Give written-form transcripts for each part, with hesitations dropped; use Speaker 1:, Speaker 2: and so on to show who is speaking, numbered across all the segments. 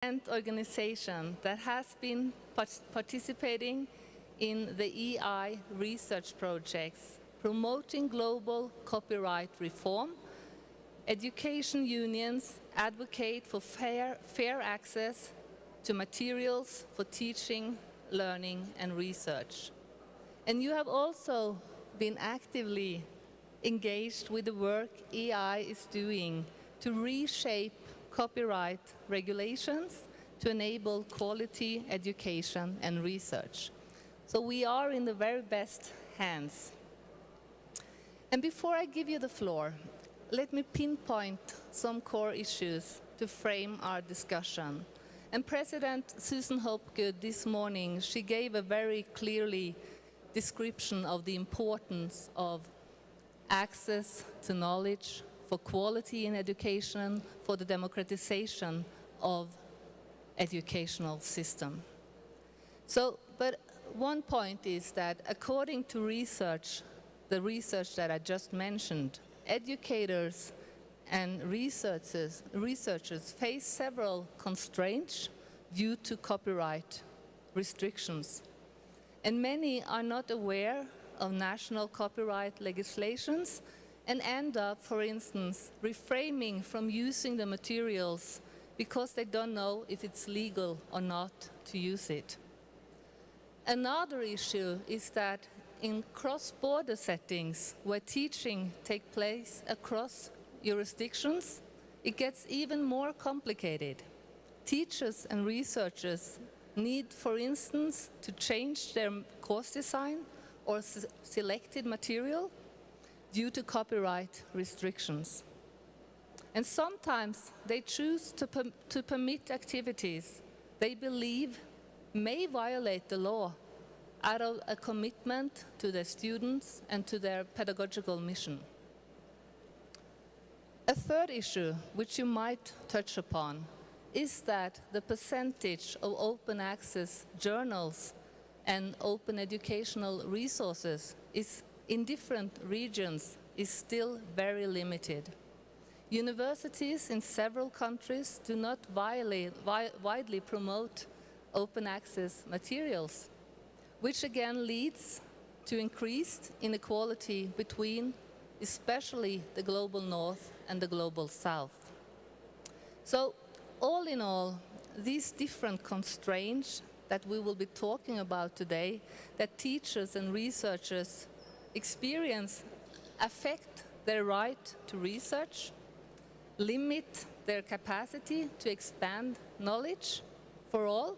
Speaker 1: organization that has been participating in the EI research projects, promoting global copyright reform. Education unions advocate for fair access to materials for teaching, learning, and research. And you have also been actively engaged with the work EI is doing to reshape copyright regulations to enable quality education and research. So we are in the very best hands. And before I give you the floor, let me pinpoint some core issues to frame our discussion. And President Susan Hopgood this morning, she gave a very clearly description of the importance of access to knowledge, for quality in education, for the democratization of educational system. But one point is that according to research, the research that I just mentioned, educators and researchers face several constraints due to copyright restrictions. And many are not aware of national copyright legislations and end up, for instance, refraining from using the materials because they don't know if it's legal or not to use it. Another issue is that in cross-border settings where teaching takes place across jurisdictions, it gets even more complicated. Teachers and researchers need, for instance, to change their course design or selected material due to copyright restrictions. And sometimes they choose to permit activities they believe may violate the law out of a commitment to their students and to their pedagogical mission. A third issue, which you might touch upon, is that the percentage of open access journals and open educational resources in different regions is still very limited. Universities in several countries do not widely promote open access materials, which again leads to increased inequality between especially the global north and the global south. So all in all, these different constraints that we will be talking about today, that teachers and researchers experience, affect their right to research, limit their capacity to expand knowledge for all,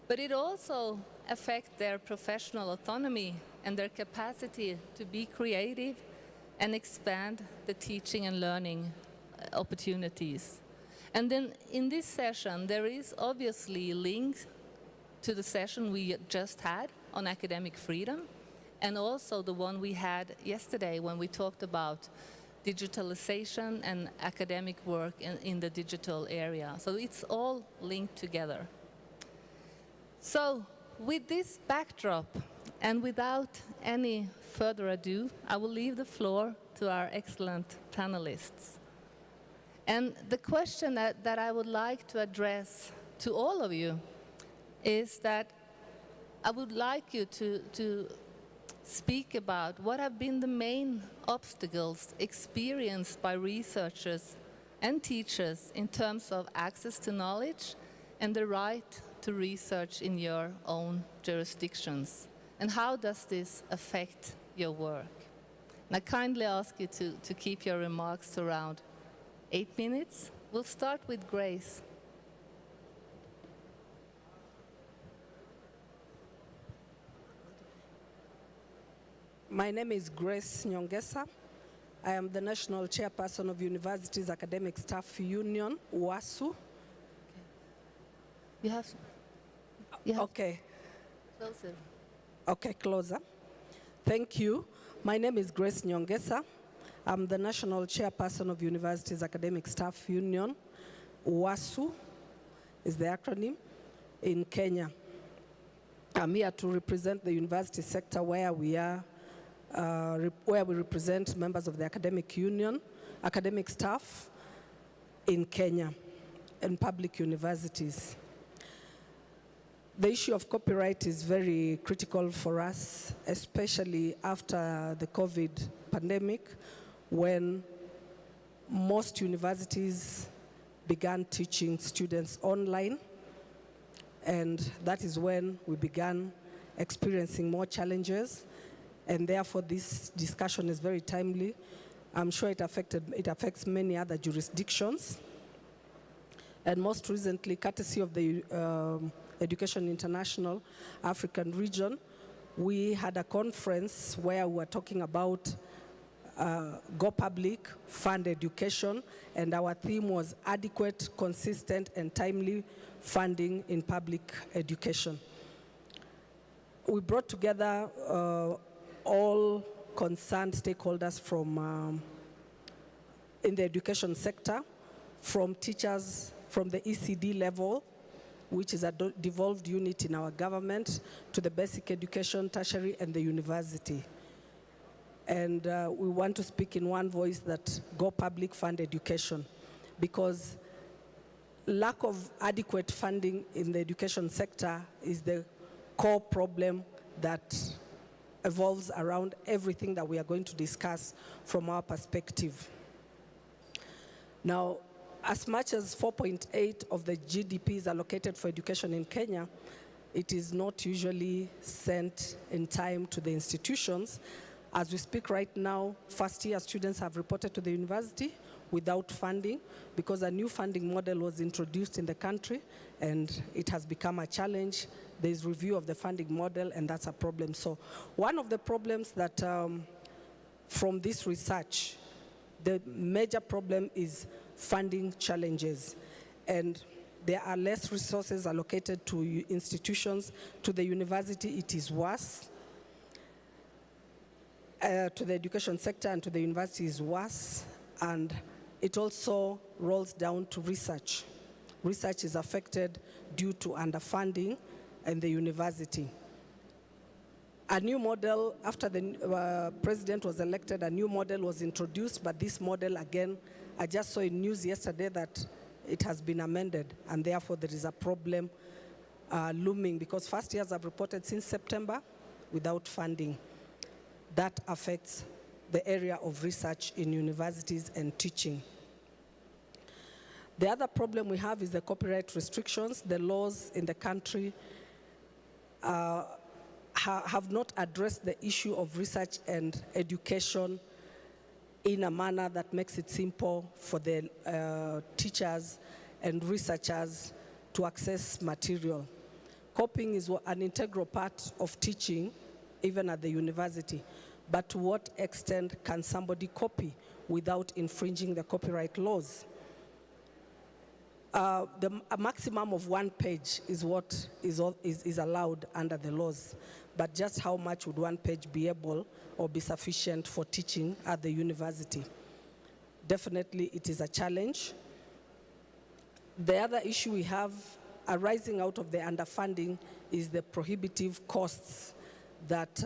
Speaker 1: but it also affects their professional autonomy and their capacity to be creative and expand the teaching and learning opportunities. And then in this session, there is obviously a link to the session we just had on academic freedom, and also the one we had yesterday when we talked about digitalisation and academic work in the digital area. So it's all linked together. So with this backdrop, and without any further ado, I will leave the floor to our excellent panelists. And the question that I would like to address to all of you is that I would like you to speak about what have been the main obstacles experienced by researchers and teachers in terms of access to knowledge and the right to research in your own jurisdictions. And how does this affect your work? And I kindly ask you to keep your remarks to around 8 minutes. We'll start with Grace.
Speaker 2: My name is Grace Nyongesa. I am the National Chairperson of Universities Academic Staff Union, WASU.
Speaker 1: You have
Speaker 2: okay.
Speaker 1: Closer.
Speaker 2: Okay, closer. Thank you. My name is Grace Nyongesa. I'm the National Chairperson of Universities Academic Staff Union, WASU is the acronym, in Kenya. I'm here to represent the university sector where we are where we represent members of the academic union, academic staff in Kenya. in public universities. The issue of copyright is very critical for us, especially after the COVID pandemic, when most universities began teaching students online, and that is when we began experiencing more challenges, and therefore this discussion is very timely. I'm sure it affects many other jurisdictions, and most recently, courtesy of the Education International African region, we had a conference where we were talking about go public, fund education, and our theme was adequate, consistent, and timely funding in public education. We brought together all concerned stakeholders from in the education sector, from teachers from the ECD level, which is a devolved unit in our government, to the basic education, tertiary, and the university. And we want to speak in one voice that go public, fund education, because lack of adequate funding in the education sector is the core problem that evolves around everything that we are going to discuss from our perspective. Now, as much as 4.8 of the GDP is allocated for education in Kenya, it is not usually sent in time to the institutions. As we speak right now, first-year students have reported to the university without funding because a new funding model was introduced in the country and it has become a challenge. There's review of the funding model and that's a problem. So one of the problems that from this research, the major problem is funding challenges, and there are less resources allocated to institutions. To the university, it is worse. To the education sector and to the university is worse, and it also rolls down to research. Research is affected due to underfunding in the university. A new model, after the president was elected, a new model was introduced, but this model, again, I just saw in news yesterday that it has been amended, and therefore there is a problem looming, because first years have reported since September without funding. That affects the area of research in universities and teaching. The other problem we have is the copyright restrictions. The laws in the country have not addressed the issue of research and education in a manner that makes it simple for the teachers and researchers to access material. Copying is an integral part of teaching, even at the university. But to what extent can somebody copy without infringing the copyright laws? A maximum of 1 page is what is allowed under the laws. But just how much would 1 page be able or be sufficient for teaching at the university? Definitely it is a challenge. The other issue we have arising out of the underfunding is the prohibitive costs that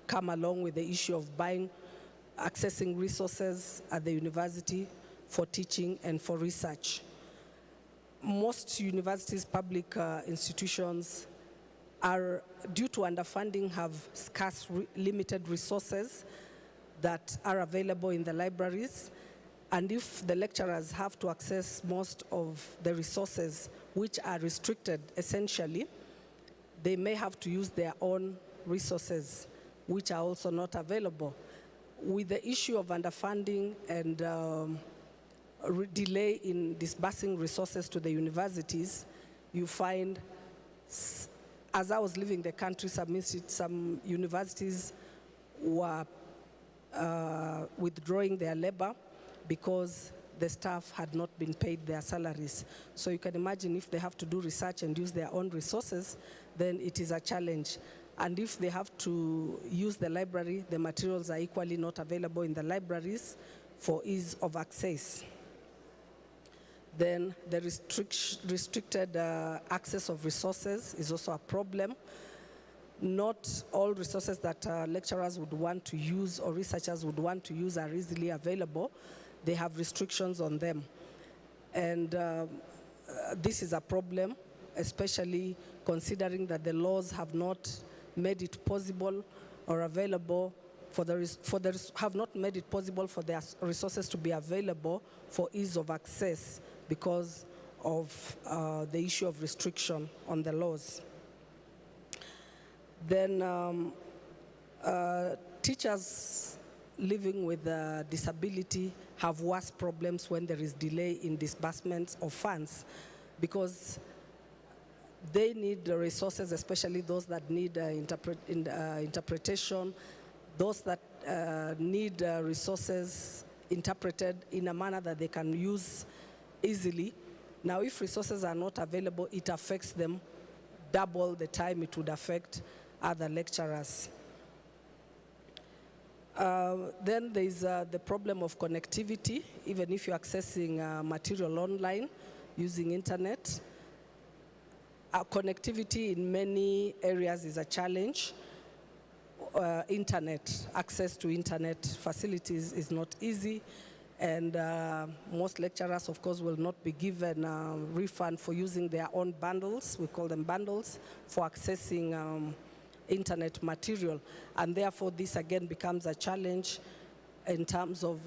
Speaker 2: come along with the issue of accessing resources at the university for teaching and for research. Most universities, public institutions, are, due to underfunding, have scarce, limited resources that are available in the libraries. And if the lecturers have to access most of the resources, which are restricted essentially, they may have to use their own resources, which are also not available. With the issue of underfunding and delay in disbursing resources to the universities, you find, as I was leaving the country, some universities were withdrawing their labor because the staff had not been paid their salaries. So you can imagine if they have to do research and use their own resources, then it is a challenge. And if they have to use the library, the materials are equally not available in the libraries for ease of access. Then the restricted access of resources is also a problem. Not all resources that lecturers would want to use or researchers would want to use are easily available. They have restrictions on them. And this is a problem, especially considering that the laws have not made it possible or available have not made it possible for their resources to be available for ease of access because of the issue of restriction on the laws. Then teachers living with a disability have worse problems when there is delay in disbursements of funds, because they need the resources, especially those that need interpretation, those that need resources interpreted in a manner that they can use easily. Now, if resources are not available, it affects them double the time it would affect other lecturers. Then there's the problem of connectivity. Even if you're accessing material online using internet, connectivity in many areas is a challenge. Access to internet facilities is not easy, and most lecturers, of course, will not be given a refund for using their own bundles. We call them bundles for accessing internet material, and therefore this again becomes a challenge in terms of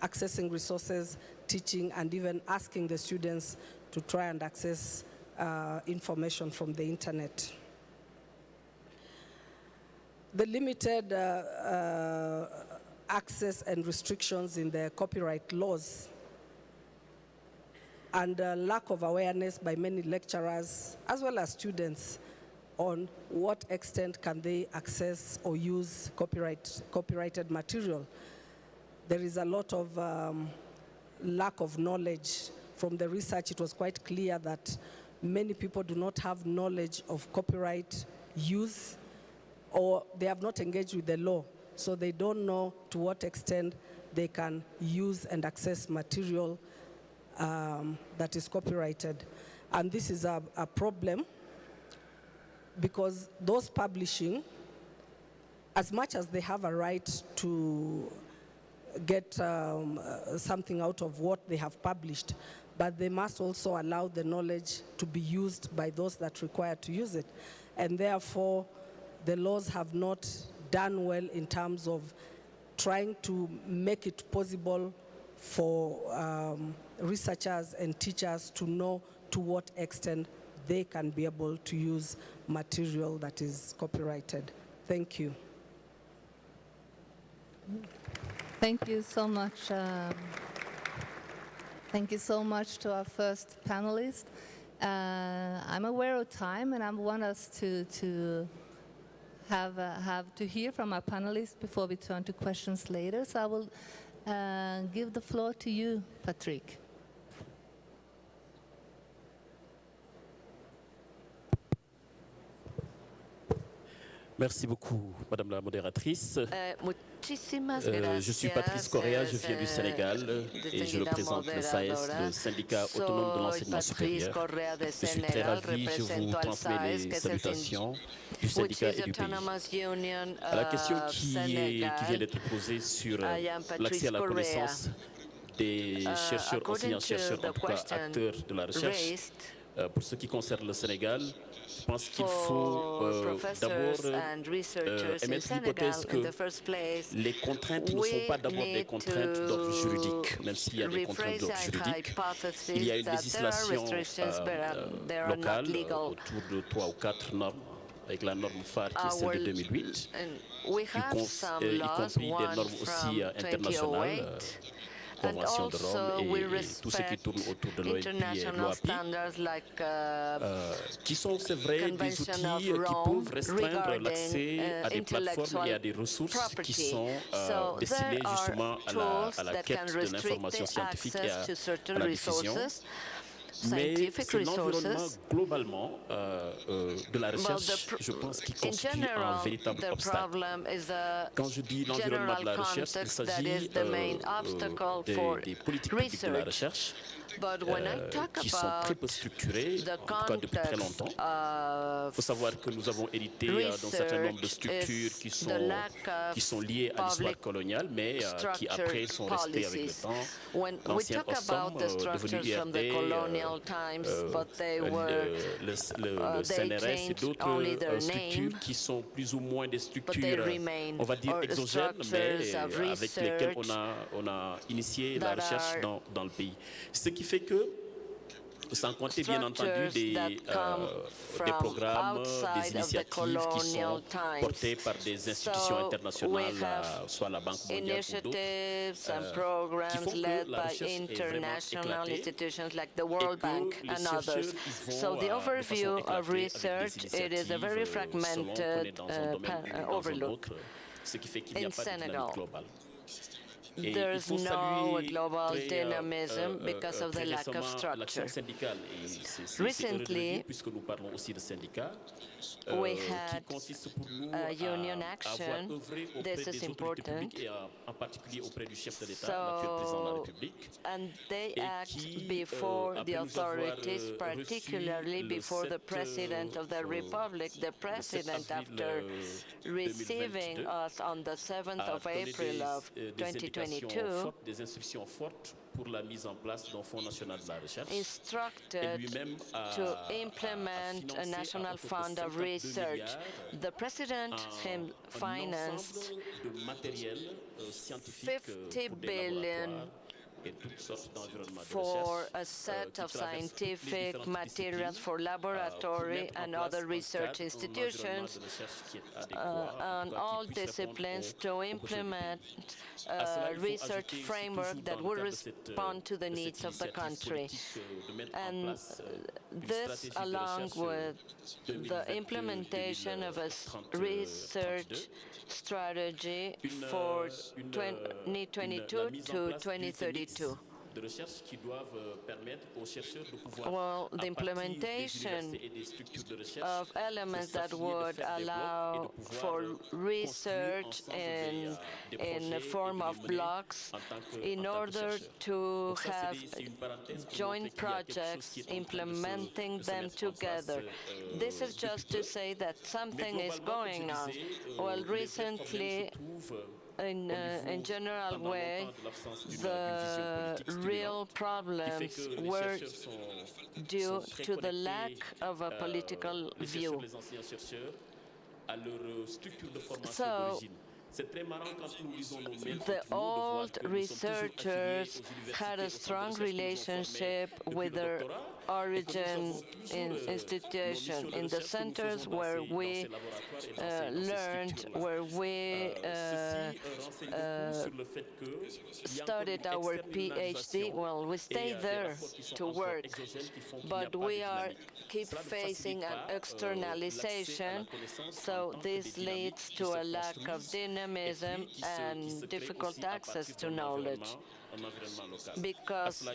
Speaker 2: accessing resources, teaching, and even asking the students to try and access information from the internet. The limited access and restrictions in the copyright laws and lack of awareness by many lecturers as well as students on what extent can they access or use copyrighted material. There is a lot of lack of knowledge. From the research, it was quite clear that many people do not have knowledge of copyright use, or they have not engaged with the law, so they don't know to what extent they can use and access material that is copyrighted. And this is a problem, because those publishing, as much as they have a right to get something out of what they have published, but they must also allow the knowledge to be used by those that require to use it. And therefore, the laws have not done well in terms of trying to make it possible for researchers and teachers to know to what extent they can be able to use material that is copyrighted. Thank you.
Speaker 1: Thank you so much. Thank you so much to our first panelist. I'm aware of time, and I want us to have to hear from our panelists before we turn to questions later. So I will give the floor to you, Patrick.
Speaker 3: Merci beaucoup, Madame la modératrice. Je suis Patrice Correa, je viens du Sénégal et je représente le SAES, le syndicat autonome de l'enseignement supérieur. Je suis très ravi, je vous transmets les salutations du syndicat et du pays. À la question qui vient d'être posée sur l'accès à la connaissance des chercheurs, enseignants-chercheurs, en tout cas acteurs de la recherche, pour ce qui concerne le Sénégal, je pense qu'il faut d'abord émettre l'hypothèse que les contraintes ne sont pas d'abord des contraintes d'ordre juridique, même s'il y a des contraintes d'ordre juridique. Il y a une législation locale autour de 3 ou 4 normes, avec la norme phare qui est celle de 2008, y compris des normes aussi internationales, Convention de Rome et tout ce qui tourne autour de l'OMP et l'OAPI, qui sont, c'est vrai, des outils qui peuvent restreindre l'accès à des plateformes et à des ressources qui sont destinées justement à la quête de l'information scientifique et à la diffusion. Mais c'est l'environnement globalement de la recherche, je pense, qui constitue un véritable obstacle. Quand je dis l'environnement de la recherche, il s'agit des politiques publiques de la recherche, qui sont très peu structurées, en tout cas depuis très longtemps. Il faut savoir que nous avons hérité d'un certain nombre de structures qui sont liées à l'histoire coloniale, mais qui après sont restées avec le temps. L'ancienne OSSOM, devenue IRD, le CNRS et d'autres structures qui sont plus ou moins des structures, on va dire, exogènes, mais avec lesquelles on a initié la recherche dans le pays. Ce qui fait que, sans compter bien entendu des programmes, des initiatives qui sont portées par des institutions internationales, soit la Banque mondiale ou d'autres, qui font que la recherche est vraiment éclatée et que les chercheurs vont de façon éclatée avec des initiatives selon qu'on est dans un domaine ou dans un autre, ce qui fait qu'il n'y a pas de dynamique globale.
Speaker 4: There's no global dynamism because of the lack of structure. Recently, we had union action. This is important. So, and they act before the authorities, particularly before the President of the Republic. The President, after receiving us on the 7th of April of 2022, instructed to implement a national fund of research. The President financed 50 billion for a set of scientific materials for laboratory and other research institutions on all disciplines to implement a research framework that would respond to the needs of the country. And this, along with the implementation of a research strategy for 2022 to 2032. Well, the implementation of elements that would allow for research in the form of blocks in order to have joint projects, implementing them together. This is just to say that something is going on. Well, recently, in general way, the real problems were due to the lack of a political view. So, the old researchers had a strong relationship with their origin institution in the centers where we learned, where we studied our PhD. Well, we stay there to work, but we keep facing an externalization, so this leads to a lack of dynamism and difficult access to knowledge, because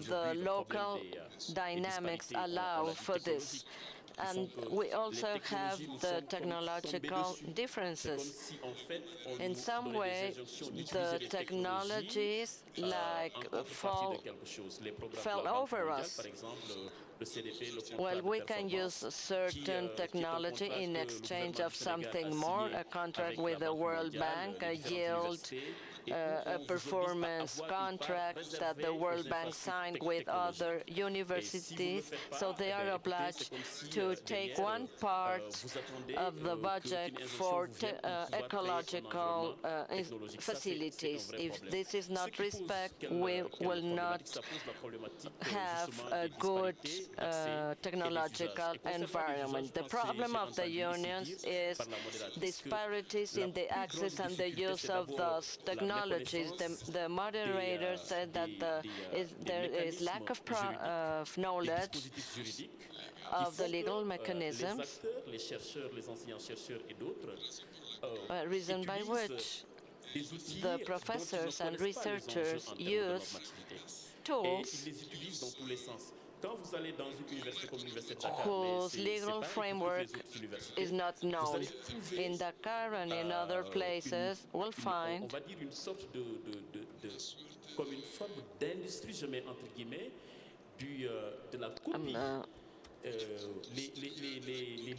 Speaker 4: the local dynamics allow for this. And we also have the technological differences. In some way, the technologies fell over us. Well, we can use a certain technology in exchange of something more, a contract with the World Bank, a yield, a performance contract that the World Bank signed with other universities, so they are obliged to take one part of the budget for ecological facilities. If this is not respected, we will not have a good technological environment. The problem of the unions is disparities in the access and the use of those technologies. The moderator said that there is lack of knowledge of the legal mechanisms, reason by which the professors and researchers use tools whose legal framework is not known. In Dakar and in other places, we'll find
Speaker 3: comme une forme d'industrie, je mets entre guillemets, de la copie.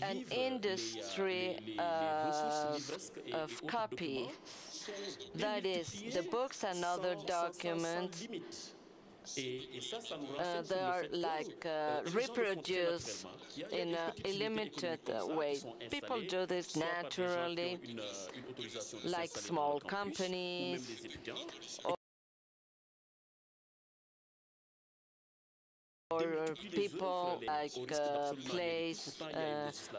Speaker 4: An industry of copy, that is, the books and other documents, they are like reproduced in an illimited way. People do this naturally, like small companies, or people like place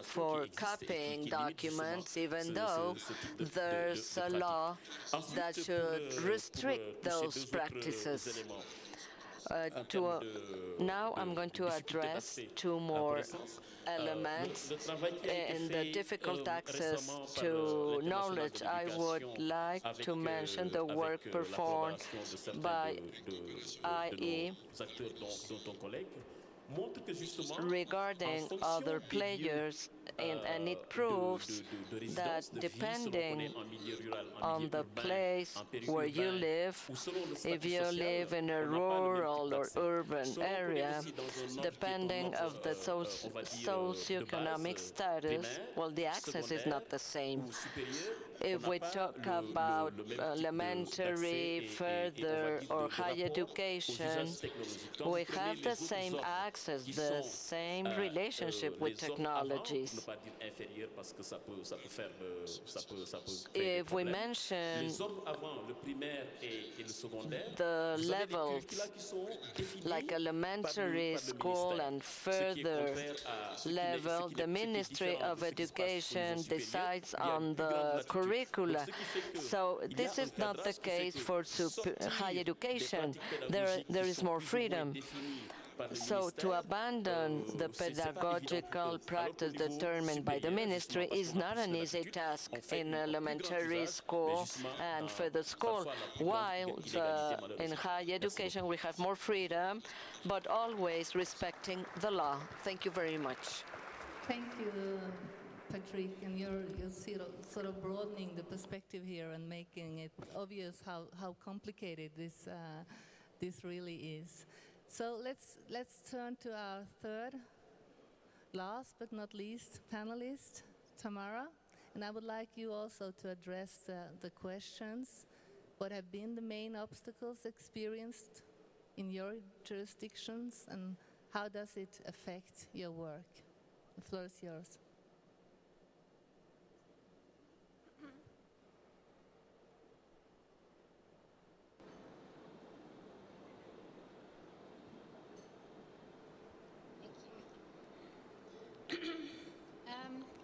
Speaker 4: for copying documents, even though there's a law that should restrict those practices. Now I'm going to address two more elements in the difficult access to knowledge. I would like to mention the work performed by IE regarding other players, and it proves that depending on the place where you live, if you live in a rural or urban area, depending on the socioeconomic status, well, the access is not the same. If we talk about elementary, further, or higher education, we have the same access, the same relationship with technologies. If we mention the levels, like elementary school and further level, the Ministry of Education decides on the curricula. So this is not the case for higher education. There is more freedom. So to abandon the pedagogical practice determined by the ministry is not an easy task in elementary school and further school, while in higher education we have more freedom, but always respecting the law. Thank you very much.
Speaker 1: Thank you, Patrick, and you're sort of broadening the perspective here and making it obvious how complicated this really is. So let's turn to our third, last but not least, panelist, Tamara. And I would like you also to address the questions. What have been the main obstacles experienced in your jurisdictions, and how does it affect your work? The floor is yours.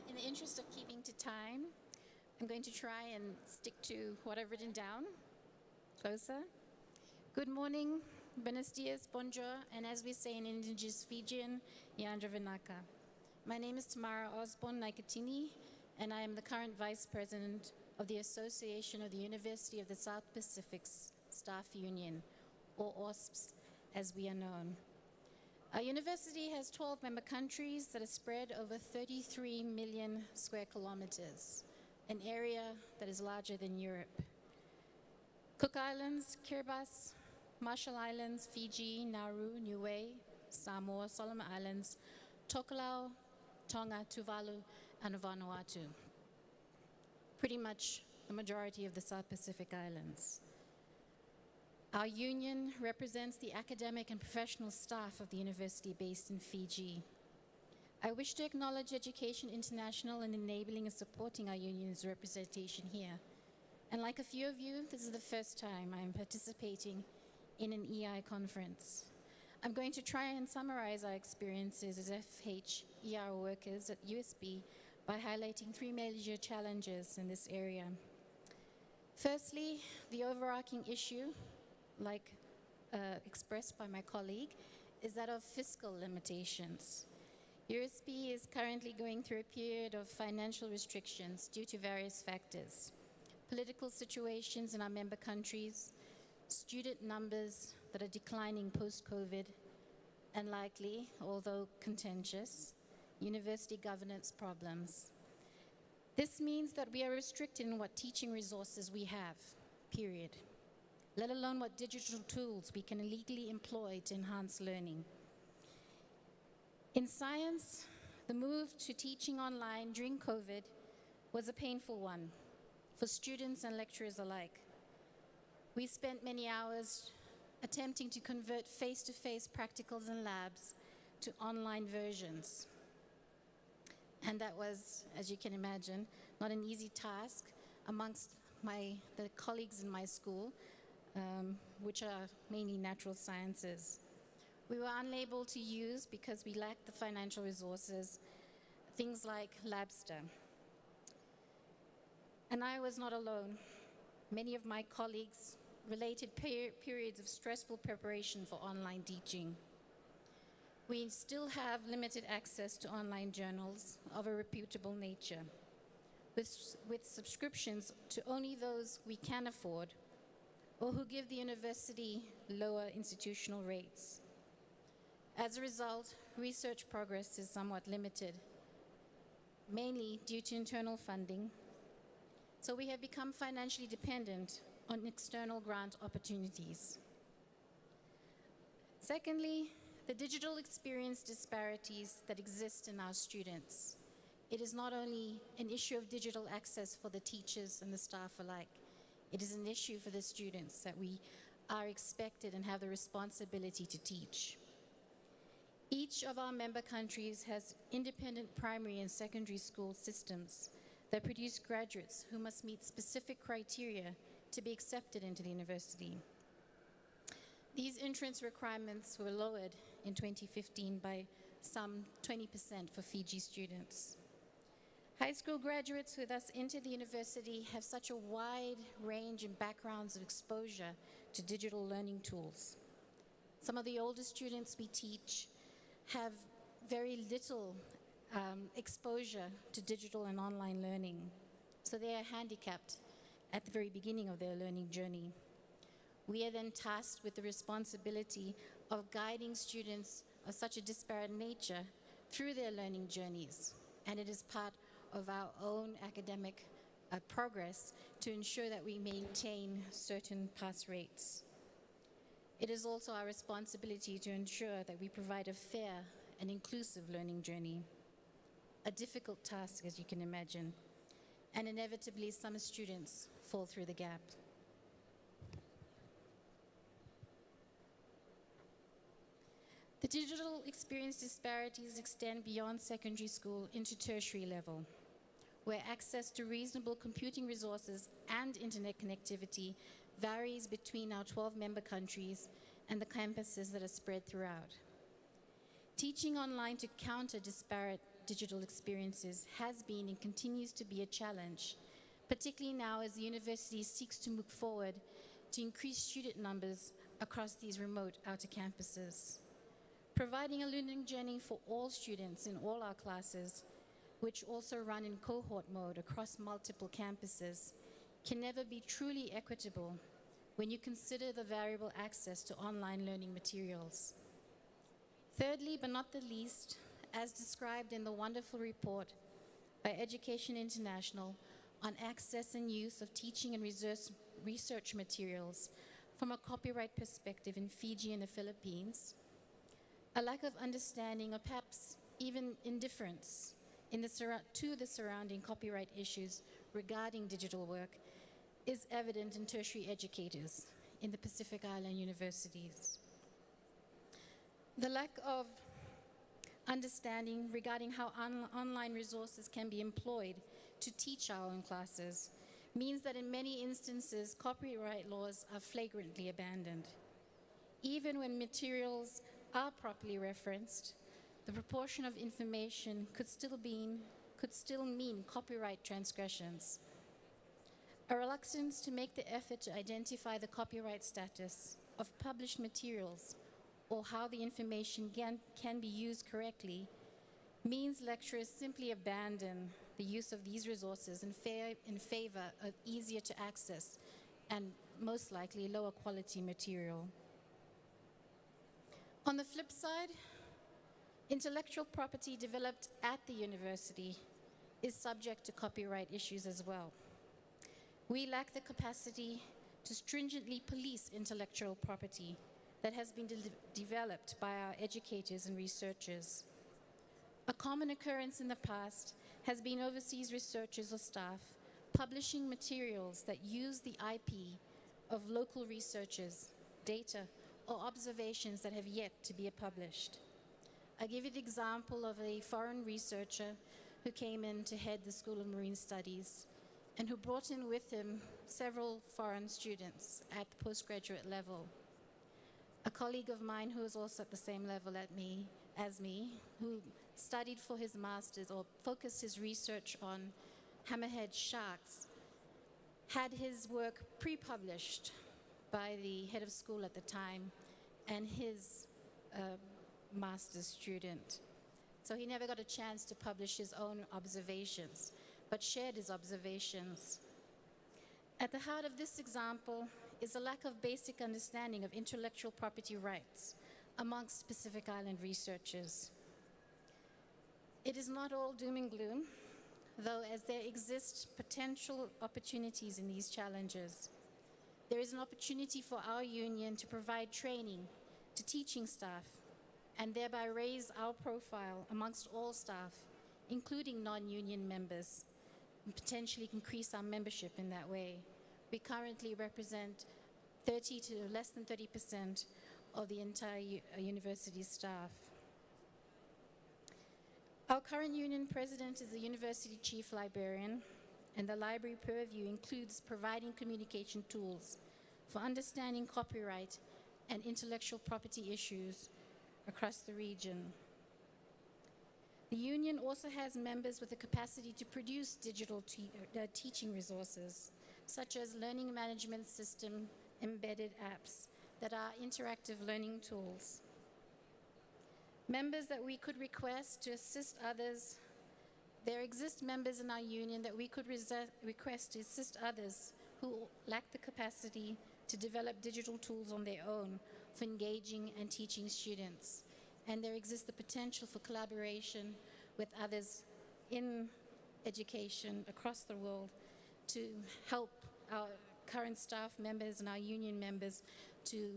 Speaker 5: In the interest of keeping to time, I'm going to try and stick to what I've written down. Closer. Good morning, buenos dias, bonjour, and as we say in indigenous Fijian, Yandra Vinaka. My name is Tamara Osborne Naikatini, and I am the current Vice President of the Association of the University of the South Pacific's Staff Union, or OSPS as we are known. Our university has 12 member countries that are spread over 33 million square kilometers, an area that is larger than Europe. Cook Islands, Kiribati, Marshall Islands, Fiji, Nauru, Niue, Samoa, Solomon Islands, Tokelau, Tonga, Tuvalu, and Vanuatu. Pretty much the majority of the South Pacific Islands. Our union represents the academic and professional staff of the university based in Fiji. I wish to acknowledge Education International in enabling and supporting our union's representation here. And like a few of you, this is the first time I am participating in an EI conference. I'm going to try and summarize our experiences as FHER workers at USB by highlighting three major challenges in this area. Firstly, the overarching issue, like expressed by my colleague, is that of fiscal limitations. USB is currently going through a period of financial restrictions due to various factors. Political situations in our member countries, student numbers that are declining post-COVID, and likely, although contentious, university governance problems. This means that we are restricted in what teaching resources we have, period. let alone what digital tools we can legally employ to enhance learning. In science, the move to teaching online during COVID was a painful one for students and lecturers alike. We spent many hours attempting to convert face-to-face practicals and labs to online versions. And that was, as you can imagine, not an easy task amongst the colleagues in my school, which are mainly natural sciences. We were unable to use, because we lacked the financial resources, things like Labster. And I was not alone. Many of my colleagues related periods of stressful preparation for online teaching. We still have limited access to online journals of a reputable nature, with subscriptions to only those we can afford or who give the university lower institutional rates. As a result, research progress is somewhat limited, mainly due to internal funding. So we have become financially dependent on external grant opportunities. Secondly, the digital experience disparities that exist in our students. It is not only an issue of digital access for the teachers and the staff alike, it is an issue for the students that we are expected and have the responsibility to teach. Each of our member countries has independent primary and secondary school systems that produce graduates who must meet specific criteria to be accepted into the university. These entrance requirements were lowered in 2015 by some 20% for Fiji students. High school graduates who thus enter the university have such a wide range and backgrounds of exposure to digital learning tools. Some of the older students we teach have very little exposure to digital and online learning, so they are handicapped at the very beginning of their learning journey. We are then tasked with the responsibility of guiding students of such a disparate nature through their learning journeys, and it is part of our own academic progress to ensure that we maintain certain pass rates. It is also our responsibility to ensure that we provide a fair and inclusive learning journey. A difficult task, as you can imagine, and inevitably some students fall through the gap. The digital experience disparities extend beyond secondary school into tertiary level, where access to reasonable computing resources and internet connectivity varies between our 12 member countries and the campuses that are spread throughout. Teaching online to counter disparate digital experiences has been and continues to be a challenge, particularly now as the university seeks to move forward to increase student numbers across these remote outer campuses. Providing a learning journey for all students in all our classes, which also run in cohort mode across multiple campuses, can never be truly equitable when you consider the variable access to online learning materials. Thirdly, but not the least, as described in the wonderful report by Education International on access and use of teaching and research materials from a copyright perspective in Fiji and the Philippines, a lack of understanding or perhaps even indifference to the surrounding copyright issues regarding digital work is evident in tertiary educators in the Pacific Island universities. The lack of understanding regarding how online resources can be employed to teach our own classes means that in many instances, copyright laws are flagrantly abandoned. Even when materials are properly referenced, the proportion of information could still mean copyright transgressions. A reluctance to make the effort to identify the copyright status of published materials or how the information can be used correctly means lecturers simply abandon the use of these resources in favor of easier to access and most likely lower quality material. On the flip side, intellectual property developed at the university is subject to copyright issues as well. We lack the capacity to stringently police intellectual property that has been developed by our educators and researchers. A common occurrence in the past has been overseas researchers or staff publishing materials that use the IP of local researchers, data, or observations that have yet to be published. I give you the example of a foreign researcher who came in to head the School of Marine Studies and who brought in with him several foreign students at the postgraduate level. A colleague of mine who was also at the same level as me, who studied for his master's or focused his research on hammerhead sharks, had his work pre-published by the head of school at the time and his master's student. So he never got a chance to publish his own observations, but shared his observations. At the heart of this example is a lack of basic understanding of intellectual property rights amongst Pacific Island researchers. It is not all doom and gloom, though, as there exist potential opportunities in these challenges. There is an opportunity for our union to provide training to teaching staff and thereby raise our profile amongst all staff, including non-union members, and potentially increase our membership in that way. We currently represent 30 to less than 30% of the entire university staff. Our current union president is the university chief librarian, and the library purview includes providing communication tools for understanding copyright and intellectual property issues across the region. The union also has members with the capacity to produce digital teaching resources, such as learning management system embedded apps that are interactive learning tools. Members that we could request to assist others. There exist members in our union that we could request to assist others who lack the capacity to develop digital tools on their own for engaging and teaching students. And there exists the potential for collaboration with others in education across the world to help our current staff members and our union members to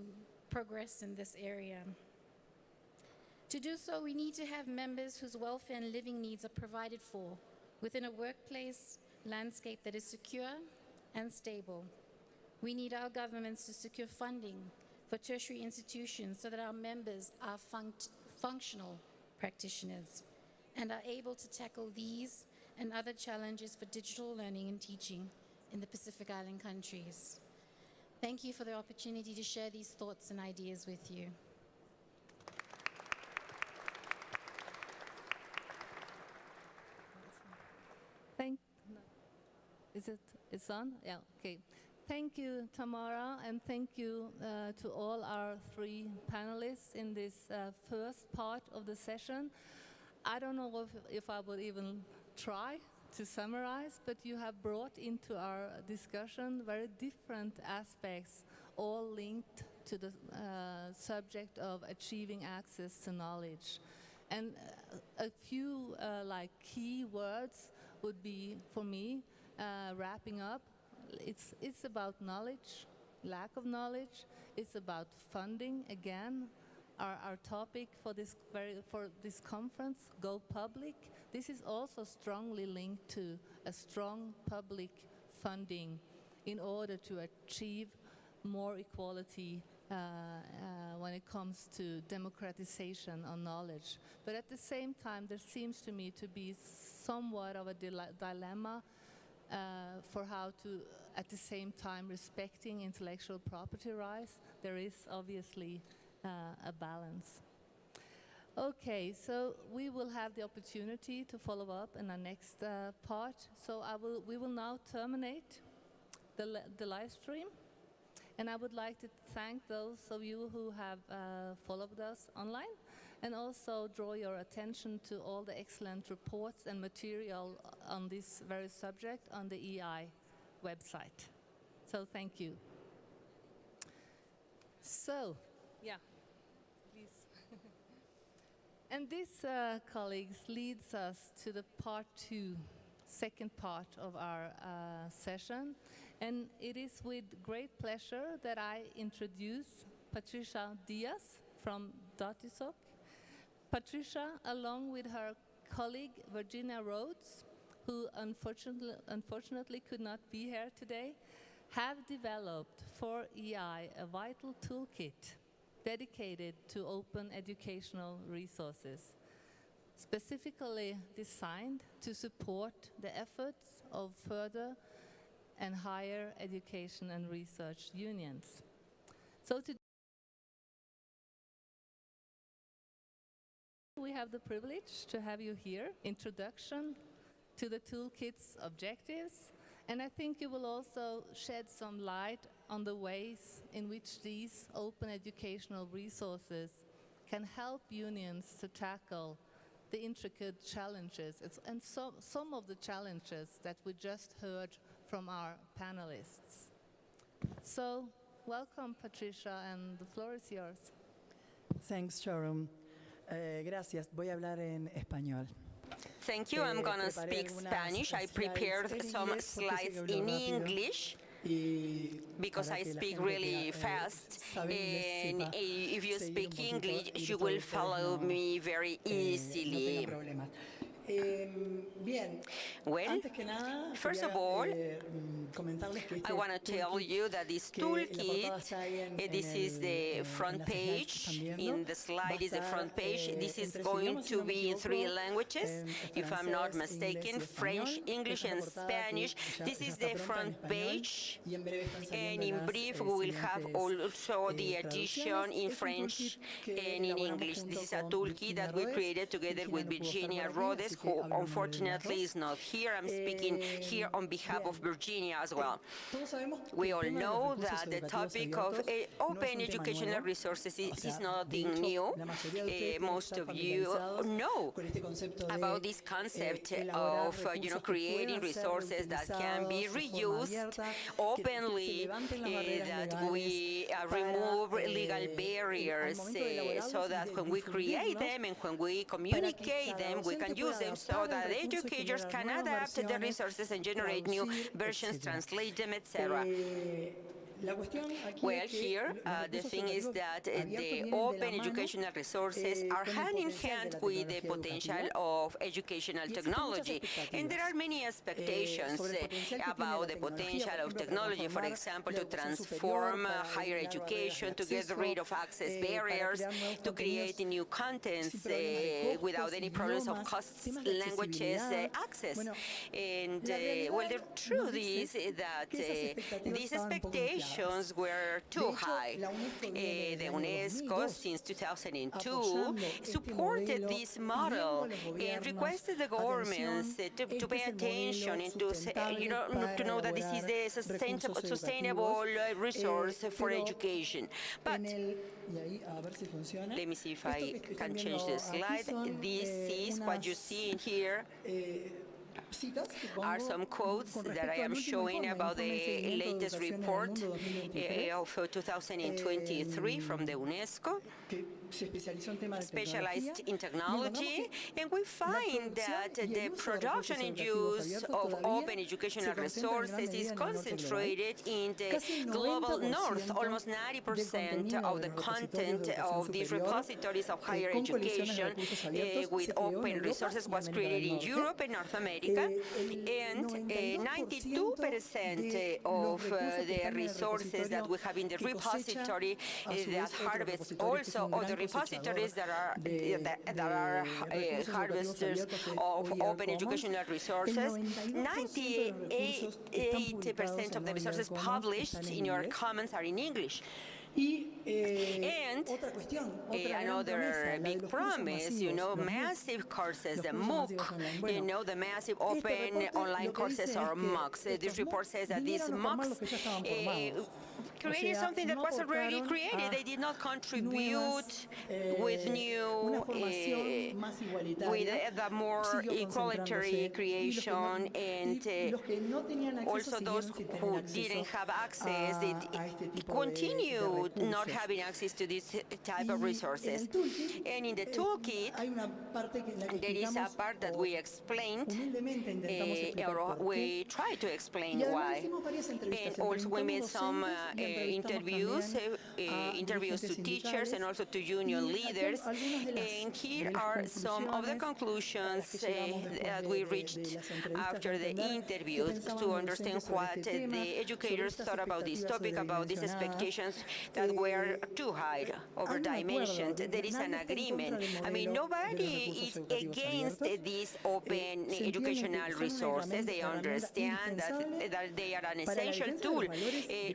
Speaker 5: progress in this area. To do so, we need to have members whose welfare and living needs are provided for within a workplace landscape that is secure and stable. We need our governments to secure funding for tertiary institutions so that our members are functional practitioners and are able to tackle these and other challenges for digital learning and teaching in the Pacific Island countries. Thank you for the opportunity to share these thoughts and ideas with you.
Speaker 1: It's on? Yeah, okay. Thank you, Tamara, and thank you to all our three panelists in this first part of the session. I don't know if I would even try to summarize, but you have brought into our discussion very different aspects, all linked to the subject of achieving access to knowledge. And a few key words would be, for me, wrapping up, it's about knowledge, lack of knowledge. It's about funding. Again, our topic for this conference, Go Public. This is also strongly linked to a strong public funding in order to achieve more equality when it comes to democratization of knowledge. But at the same time, there seems to me to be somewhat of a dilemma for how to, at the same time, respecting intellectual property rights. There is obviously a balance. Okay, so we will have the opportunity to follow up in our next part. So we will now terminate the live stream. And I would like to thank those of you who have followed us online, and also draw your attention to all the excellent reports and material on this very subject on the EI website. So thank you. So, yeah, please. And this, colleagues, leads us to the part 2 second part of our session. And it is with great pleasure that I introduce Patricia Diaz from DOTISOC. Patricia, along with her colleague Virginia Rhodes, who unfortunately could not be here today, have developed for EI a vital toolkit dedicated to open educational resources, specifically designed to support the efforts of further and higher education and research unions. So today we have the privilege to have you here. Introduction to the toolkit's objectives, and I think you will also shed some light on the ways in which these open educational resources can help unions to tackle the intricate challenges and some of the challenges that we just heard from our panelists. So, welcome, Patricia, and the floor is yours.
Speaker 6: Thanks, Sharon. Gracias. Voy a hablar en español.
Speaker 7: Thank you. I'm going to speak Spanish. I prepared some slides in English because I speak really fast. And if you speak English, you will follow me very easily. Well, first of all, I want to tell you that this toolkit, this is the front page. In the slide is the front page. This is going to be in 3 languages, if I'm not mistaken, French, English, and Spanish. This is the front page, and in brief, we will have also the addition in French and in English. This is a toolkit that we created together with Virginia Rhodes, who unfortunately is not here. I'm speaking here on behalf of Virginia as well. We all know that the topic of open educational resources is nothing new. Most of you know about this concept of creating resources that can be reused openly, that we remove legal barriers so that when we create them and when we communicate them, we can use them so that educators can adapt the resources and generate new versions, translate them, etc. Well, here, the thing is that the open educational resources are hand in hand with the potential of educational technology. And there are many expectations about the potential of technology, for example, to transform higher education, to get rid of access barriers, to create new contents without any problems of costs, languages, access. And, well, the truth is that these expectations were too high. The UNESCO, since 2002, supported this model and requested the governments to pay attention and to know that this is the sustainable resource for education. But let me see if I can change the slide. This is what you see in here. Are some quotes that I am showing about the latest report of 2023 from the UNESCO, specialized in technology, and we find that the production and use of open educational resources is concentrated in the global north. Almost 90% of the content of these repositories of higher education with open resources was created in Europe and North America, and 92% of the resources that we have in the repository that harvest also other repositories that are harvesters of open educational resources. 98% of the resources published in your Commons are in English. And another big promise, massive courses, the MOOC, the massive open online courses or MOOCs. This report says that these MOOCs created something that was already created. They did not contribute with new, with the more equalitarian creation, and also those who didn't have access, they continued not having access to this type of resources. And in the toolkit, there is a part that we explained, or we try to explain why. And also we made some interviews to teachers and also to union leaders. And here are some of the conclusions that we reached after the interviews to understand what the educators thought about this topic, about these expectations that were too high, over-dimensioned. There is an agreement. I mean, nobody is against these open educational resources. They understand that they are an essential tool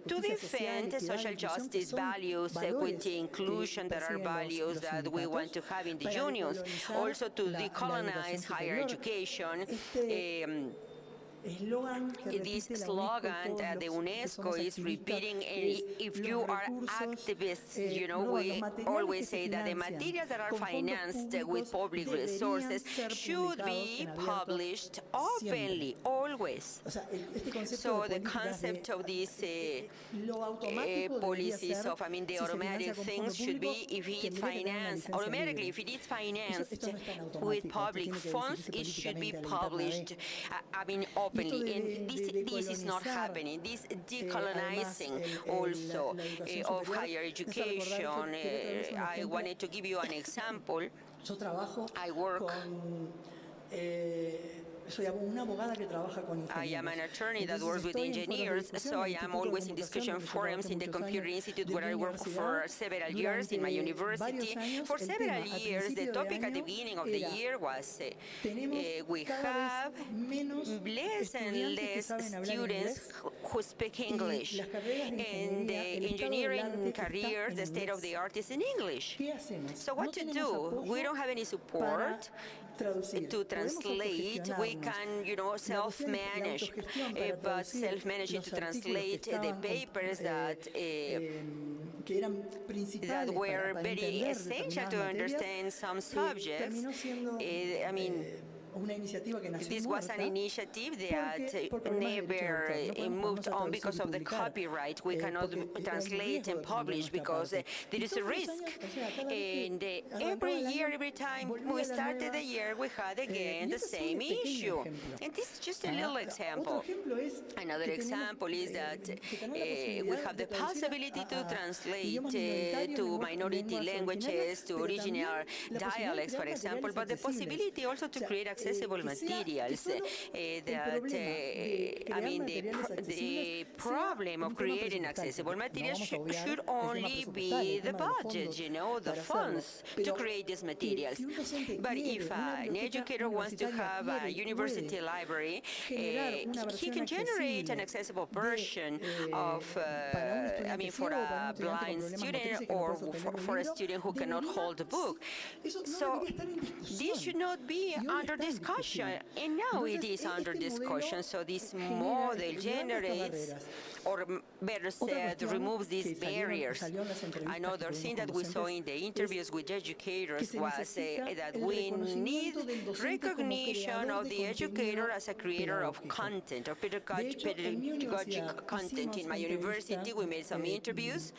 Speaker 7: to defend social justice values with the inclusion that are values that we want to have in the unions, also to decolonize higher education. This slogan that the UNESCO is repeating, and if you are activists, you know, we always say that the materials that are financed with public resources should be published openly, always. So the concept of these policies of, I mean, the automatic things should be, if it's financed, automatically, if it is financed with public funds, it should be published, I mean, openly. And this is not happening. This decolonizing also of higher education. I wanted to give you an example. I work. I am an attorney that works with engineers, so I am always in discussion forums in the Computer Institute where I worked for several years in my university. For several years, the topic at the beginning of the year was we have less and less students who speak English. And the engineering career, the state of the art is in English. So what to do? We don't have any support to translate. We can, you know, self-manage, but self-managing to translate the papers that were very essential to understand some subjects. I mean, this was an initiative that never moved on because of the copyright. We cannot translate and publish because there is a risk. And every year, every time we started the year, we had again the same issue. And this is just a little example. Another example is that we have the possibility to translate to minority languages, to original dialects, for example, but the possibility also to create accessible materials. I mean, the problem of creating accessible materials should only be the budget, you know, the funds to create these materials. But if an educator wants to have a university library, he can generate an accessible version of, I mean, for a blind student or for a student who cannot hold a book. So this should not be under discussion, and now it is under discussion. So this model generates, or better said, removes these barriers. Another thing that we saw in the interviews with educators was that we need recognition of the educator as a creator of content, or pedagogic content. In my university, we made some interviews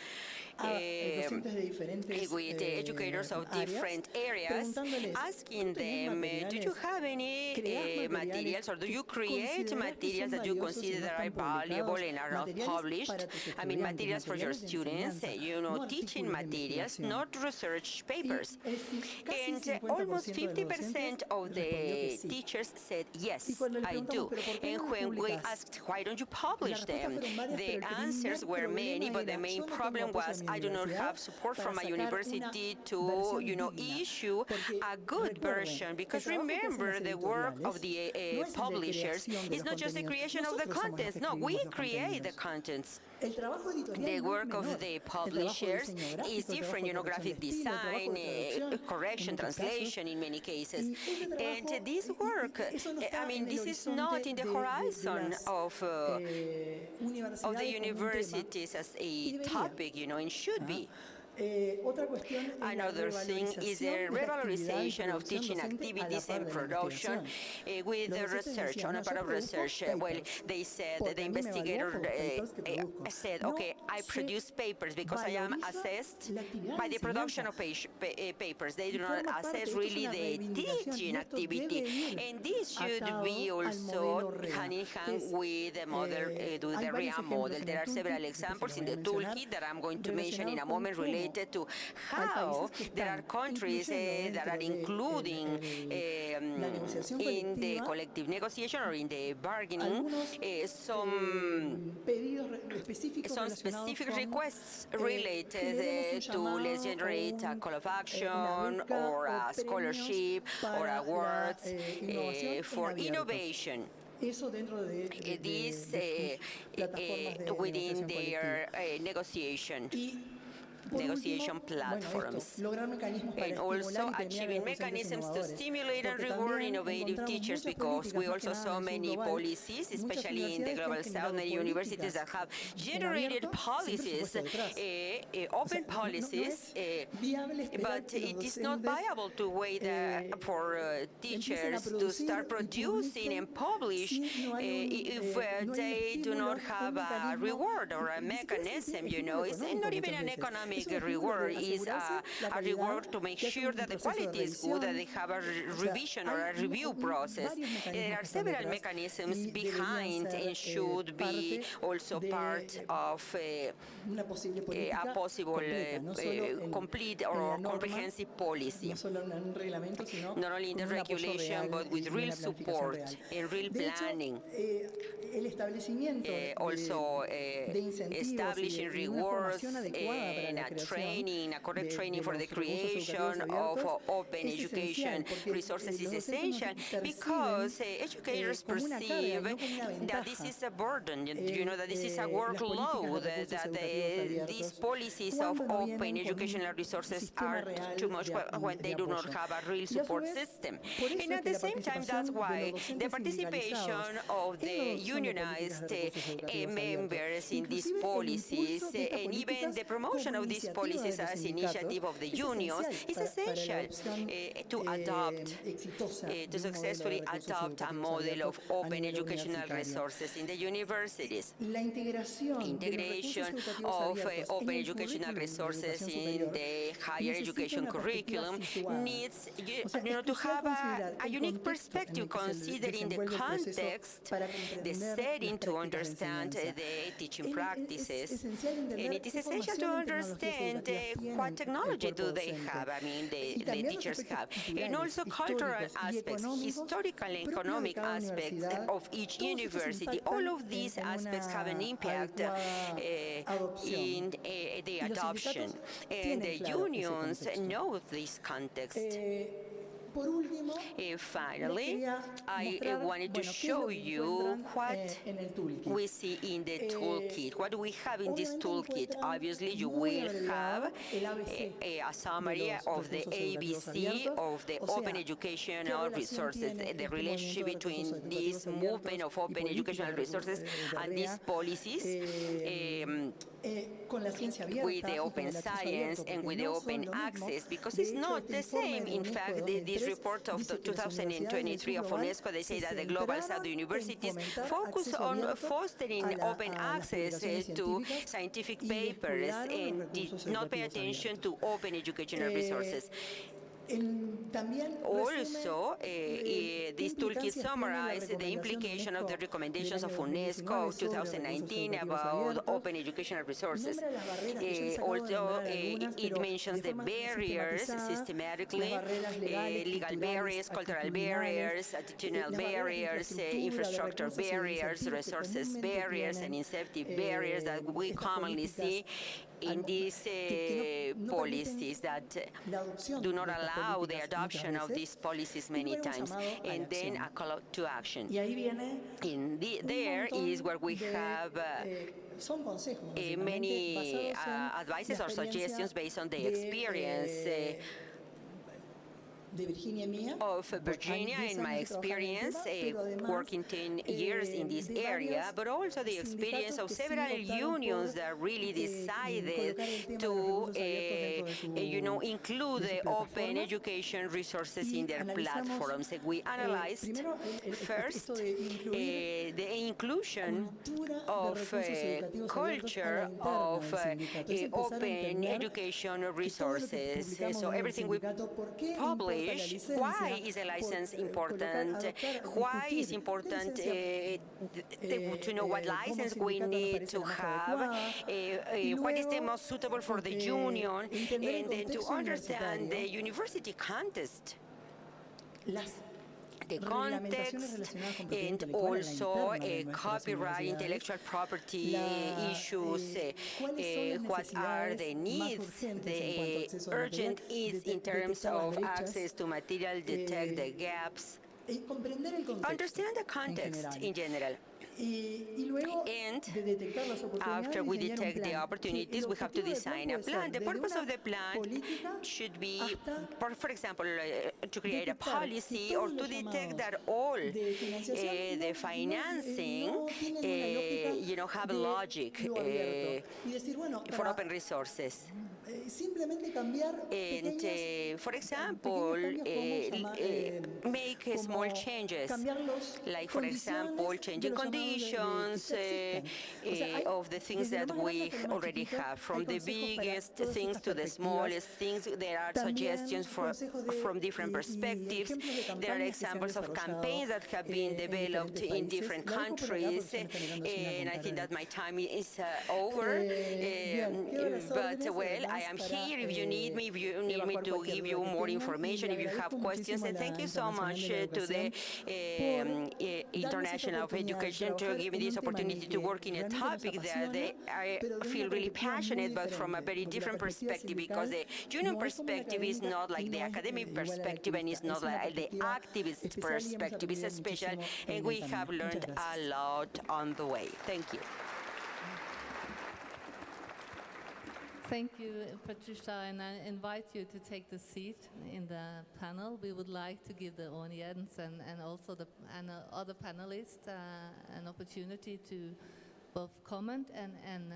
Speaker 7: with educators of different areas, asking them, do you have any materials, or do you create materials that you consider that are valuable and are not published? I mean, materials for your students, you know, teaching materials, not research papers. And almost 50% of the teachers said, yes, I do. And when we asked, why don't you publish them? The answers were many, but the main problem was I do not have support from my university to, issue a good version. Because remember, the work of the publishers is not just the creation of the contents. No, we create the contents. The work of the publishers is different, graphic design, correction, translation in many cases. And this work, this is not in the horizon of the universities as a topic, it should be. Another thing is the revalorization of teaching activities and production with the research, on a part of research. Well, they said, the investigator said, okay, I produce papers because I am assessed by the production of papers. They do not assess really the teaching activity. And this should be also hand in hand with the model, the RIA model. There are several examples in the toolkit that I'm going to mention in a moment related to how there are countries that are including in the collective negotiation or in the bargaining some specific requests related to, let's generate a call of action or a scholarship or awards for innovation. This within their negotiation platforms, and also achieving mechanisms to stimulate and reward innovative teachers, because we also saw many policies, especially in the Global South, many universities that have generated policies, open policies, but it is not viable to wait for teachers to start producing and publish if they do not have a reward or a mechanism. It's not even an economic reward, is a reward to make sure that the quality is good, that they have a revision or a review process. There are several mechanisms behind and should be also part of a possible complete or comprehensive policy. Not only in the regulation, but with real support and real planning. Also establishing rewards and a correct training for the creation of open education resources is essential, because educators perceive that this is a burden, that this is a workload, that these policies of open educational resources are too much when they do not have a real support system. And at the same time, that's why the participation of the unionized members in these policies, and even the promotion of these policies as initiative of the unions, is essential to adopt, to successfully adopt a model of open educational resources in the universities. Integration of open educational resources in the higher education curriculum needs to have a unique perspective, considering the context, the setting, to understand the teaching practices. And it is essential to understand what technology do they have, the teachers have, and also cultural aspects, historical and economic aspects of each university. All of these aspects have an impact in the adoption, and the unions know this context. Finally, I wanted to show you what we see in the toolkit. What do we have in this toolkit? Obviously, you will have a summary of the ABC of the open educational resources, the relationship between this movement of open educational resources and these policies, with the open science and with the open access, because it's not the same. In fact, this report of the 2023 of UNESCO, they say that the Global South universities focus on fostering open access to scientific papers and did not pay attention to open educational resources. Also,
Speaker 6: ¿Qué
Speaker 7: this toolkit
Speaker 6: implicancias tiene la
Speaker 7: summarizes the
Speaker 6: recomendación de
Speaker 7: implication of the
Speaker 6: UNESCO
Speaker 7: recommendations
Speaker 6: del
Speaker 7: of
Speaker 6: año
Speaker 7: UNESCO
Speaker 6: 2019
Speaker 7: 2019
Speaker 6: sobre recursos
Speaker 7: about
Speaker 6: educativos
Speaker 7: open educational resources.
Speaker 6: Nombra las barreras, que yo he sacado de
Speaker 7: Also,
Speaker 6: nombrar algunas,
Speaker 7: it
Speaker 6: pero
Speaker 7: mentions
Speaker 6: de
Speaker 7: the
Speaker 6: forma
Speaker 7: barriers
Speaker 6: sistematizada,
Speaker 7: systematically,
Speaker 6: las barreras legales,
Speaker 7: legal
Speaker 6: culturales,
Speaker 7: barriers, cultural
Speaker 6: actitudinales,
Speaker 7: barriers, attitudinal
Speaker 6: las barreras de
Speaker 7: barriers,
Speaker 6: infraestructura,
Speaker 7: infrastructure
Speaker 6: de recursos y de
Speaker 7: barriers,
Speaker 6: incentivos que
Speaker 7: resources
Speaker 6: comúnmente
Speaker 7: barriers,
Speaker 6: tienen,
Speaker 7: and incentive barriers that we
Speaker 6: estas
Speaker 7: commonly
Speaker 6: políticas
Speaker 7: see in these
Speaker 6: que no
Speaker 7: policies that
Speaker 6: la adopción
Speaker 7: do not
Speaker 6: de estas
Speaker 7: allow the
Speaker 6: políticas
Speaker 7: adoption
Speaker 6: muchas
Speaker 7: of
Speaker 6: veces,
Speaker 7: these policies
Speaker 6: y
Speaker 7: many
Speaker 6: luego un
Speaker 7: times,
Speaker 6: llamado a la
Speaker 7: and then
Speaker 6: acción.
Speaker 7: a call to action.
Speaker 6: Y ahí viene
Speaker 7: There is where we have
Speaker 6: son consejos, básicamente,
Speaker 7: many
Speaker 6: basados en
Speaker 7: advices
Speaker 6: la
Speaker 7: or
Speaker 6: experiencia
Speaker 7: suggestions based on the
Speaker 6: de,
Speaker 7: experience
Speaker 6: de Virginia y mía,
Speaker 7: of
Speaker 6: por
Speaker 7: Virginia
Speaker 6: años, 10
Speaker 7: and my
Speaker 6: años trabajando en el
Speaker 7: experience
Speaker 6: tema, pero además,
Speaker 7: working 10 years in this
Speaker 6: de
Speaker 7: area,
Speaker 6: varios
Speaker 7: but also the experience
Speaker 6: sindicatos
Speaker 7: of
Speaker 6: que sí
Speaker 7: several
Speaker 6: optaron
Speaker 7: unions
Speaker 6: por,
Speaker 7: that really decided
Speaker 6: colocar el tema de los
Speaker 7: to,
Speaker 6: recursos abiertos dentro de su-
Speaker 7: include
Speaker 6: de
Speaker 7: the
Speaker 6: sus
Speaker 7: open
Speaker 6: plataformas.
Speaker 7: education resources
Speaker 6: Y
Speaker 7: in their
Speaker 6: analizamos,
Speaker 7: platforms. We analyzed
Speaker 6: primero,
Speaker 7: first
Speaker 6: esto de incluir
Speaker 7: the inclusion
Speaker 6: cultura de
Speaker 7: of
Speaker 6: recursos educativos abiertos a
Speaker 7: culture
Speaker 6: la interna
Speaker 7: of
Speaker 6: del sindicato. Es empezar a
Speaker 7: open
Speaker 6: entender
Speaker 7: education
Speaker 6: que todo lo que
Speaker 7: resources.
Speaker 6: publicamos
Speaker 7: So
Speaker 6: en el
Speaker 7: everything we
Speaker 6: sindicato, ¿por qué importa la
Speaker 7: publish,
Speaker 6: licencia?
Speaker 7: why is a license important? Why is important to know what license we need to have? What is the most suitable for the union? And then to understand the university context.
Speaker 6: Las
Speaker 7: The
Speaker 6: reglamentaciones
Speaker 7: context
Speaker 6: relacionadas con propiedad
Speaker 7: and
Speaker 6: intelectual en la
Speaker 7: also
Speaker 6: interna de nuestras
Speaker 7: copyright,
Speaker 6: universidades.
Speaker 7: intellectual property
Speaker 6: La,
Speaker 7: issues,
Speaker 6: ¿cuáles son las
Speaker 7: what are the
Speaker 6: necesidades más
Speaker 7: needs,
Speaker 6: urgentes en cuanto a
Speaker 7: the
Speaker 6: acceso a
Speaker 7: urgent
Speaker 6: material,
Speaker 7: needs in terms
Speaker 6: detectar las
Speaker 7: of
Speaker 6: brechas,
Speaker 7: access to material, detect the gaps,
Speaker 6: y comprender el contexto
Speaker 7: understand the
Speaker 6: en
Speaker 7: context
Speaker 6: general.
Speaker 7: in general.
Speaker 6: Y luego
Speaker 7: And
Speaker 6: de detectar las oportunidades,
Speaker 7: after we
Speaker 6: diseñar un
Speaker 7: detect the
Speaker 6: plan.
Speaker 7: opportunities,
Speaker 6: El
Speaker 7: we have to
Speaker 6: objetivo del
Speaker 7: design a
Speaker 6: puede
Speaker 7: plan.
Speaker 6: ser
Speaker 7: The
Speaker 6: desde
Speaker 7: purpose
Speaker 6: una
Speaker 7: of the plan
Speaker 6: política
Speaker 7: should be,
Speaker 6: hasta
Speaker 7: for example, to create a
Speaker 6: detectar
Speaker 7: policy
Speaker 6: que
Speaker 7: or
Speaker 6: todos
Speaker 7: to
Speaker 6: los
Speaker 7: detect
Speaker 6: llamados
Speaker 7: that all
Speaker 6: de financiación
Speaker 7: the financing,
Speaker 6: no tienen una lógica
Speaker 7: have a
Speaker 6: de
Speaker 7: logic
Speaker 6: lo abierto. Y decir, bueno,
Speaker 7: for
Speaker 6: para
Speaker 7: open resources.
Speaker 6: simplemente cambiar
Speaker 7: And,
Speaker 6: pequeños,
Speaker 7: for example, make small changes,
Speaker 6: cambiar los
Speaker 7: like, for example,
Speaker 6: condiciones de
Speaker 7: changing
Speaker 6: los llamados
Speaker 7: conditions
Speaker 6: que existen. O sea, hay
Speaker 7: of the things
Speaker 6: desde lo
Speaker 7: that
Speaker 6: más
Speaker 7: we
Speaker 6: grande hasta lo más
Speaker 7: already
Speaker 6: chiquito,
Speaker 7: have, from
Speaker 6: hay
Speaker 7: the
Speaker 6: consejos para
Speaker 7: biggest
Speaker 6: todas
Speaker 7: things
Speaker 6: estas
Speaker 7: to the
Speaker 6: perspectivas.
Speaker 7: smallest things. There are
Speaker 6: También
Speaker 7: suggestions
Speaker 6: consejos de-
Speaker 7: from different
Speaker 6: y
Speaker 7: perspectives.
Speaker 6: ejemplos de
Speaker 7: There are
Speaker 6: campañas que se han
Speaker 7: examples of
Speaker 6: desarrollado,
Speaker 7: campaigns that have been
Speaker 6: en
Speaker 7: developed
Speaker 6: diferentes
Speaker 7: in
Speaker 6: países.
Speaker 7: different
Speaker 6: La dejo por acá
Speaker 7: countries,
Speaker 6: porque se me está llegando China
Speaker 7: and I
Speaker 6: con
Speaker 7: think
Speaker 6: cara
Speaker 7: that
Speaker 6: de-
Speaker 7: my time is over.
Speaker 6: Bien, quedo a las
Speaker 7: But
Speaker 6: órdenes,
Speaker 7: well, I
Speaker 6: además,
Speaker 7: am
Speaker 6: para,
Speaker 7: here if you need me, if you need me
Speaker 6: evacuar
Speaker 7: to
Speaker 6: cualquier
Speaker 7: give
Speaker 6: duda
Speaker 7: you
Speaker 6: que
Speaker 7: more
Speaker 6: tengan,
Speaker 7: information,
Speaker 6: y
Speaker 7: if you
Speaker 6: le
Speaker 7: have
Speaker 6: agradezco
Speaker 7: questions.
Speaker 6: muchísimo
Speaker 7: And
Speaker 6: a
Speaker 7: thank you
Speaker 6: la
Speaker 7: so much
Speaker 6: Internacional de la
Speaker 7: to the
Speaker 6: Educación por darnos esta
Speaker 7: International of
Speaker 6: oportunidad de
Speaker 7: Education to
Speaker 6: trabajar
Speaker 7: give me
Speaker 6: en
Speaker 7: this
Speaker 6: un tema en el
Speaker 7: opportunity to
Speaker 6: que
Speaker 7: work in a
Speaker 6: realmente nos
Speaker 7: topic that
Speaker 6: apasiona,
Speaker 7: I
Speaker 6: pero de
Speaker 7: feel
Speaker 6: una
Speaker 7: really
Speaker 6: perspectiva muy
Speaker 7: passionate, but from a
Speaker 6: diferente,
Speaker 7: very
Speaker 6: porque la
Speaker 7: different
Speaker 6: perspectiva
Speaker 7: perspective, because the
Speaker 6: sindical
Speaker 7: union
Speaker 6: no es como la
Speaker 7: perspective is
Speaker 6: académica
Speaker 7: not
Speaker 6: y
Speaker 7: like the
Speaker 6: no es,
Speaker 7: academic
Speaker 6: igual a la
Speaker 7: perspective, and it's
Speaker 6: activista.
Speaker 7: not
Speaker 6: Es una
Speaker 7: like the
Speaker 6: perspectiva
Speaker 7: activist
Speaker 6: especial y hemos
Speaker 7: perspective. It's
Speaker 6: aprendido
Speaker 7: special,
Speaker 6: muchísimo
Speaker 7: and
Speaker 6: en
Speaker 7: we
Speaker 6: el
Speaker 7: have
Speaker 6: camino.
Speaker 7: learned
Speaker 6: Muchas
Speaker 7: a
Speaker 6: gracias.
Speaker 7: lot on the way. Thank you.
Speaker 1: Thank you, Patricia, and I invite you to take the seat in the panel. We would like to give the audience and also the other panelists an opportunity to both comment and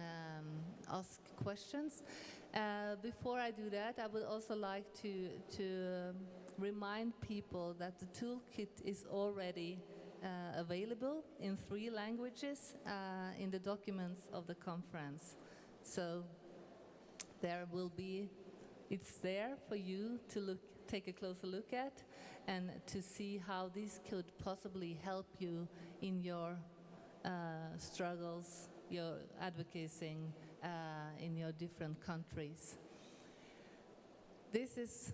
Speaker 1: ask questions. Before I do that, I would also like to remind people that the toolkit is already available in 3 languages in the documents of the conference. So there will be, it's there for you to take a closer look at and to see how this could possibly help you in your struggles, your advocating in your different countries. This is,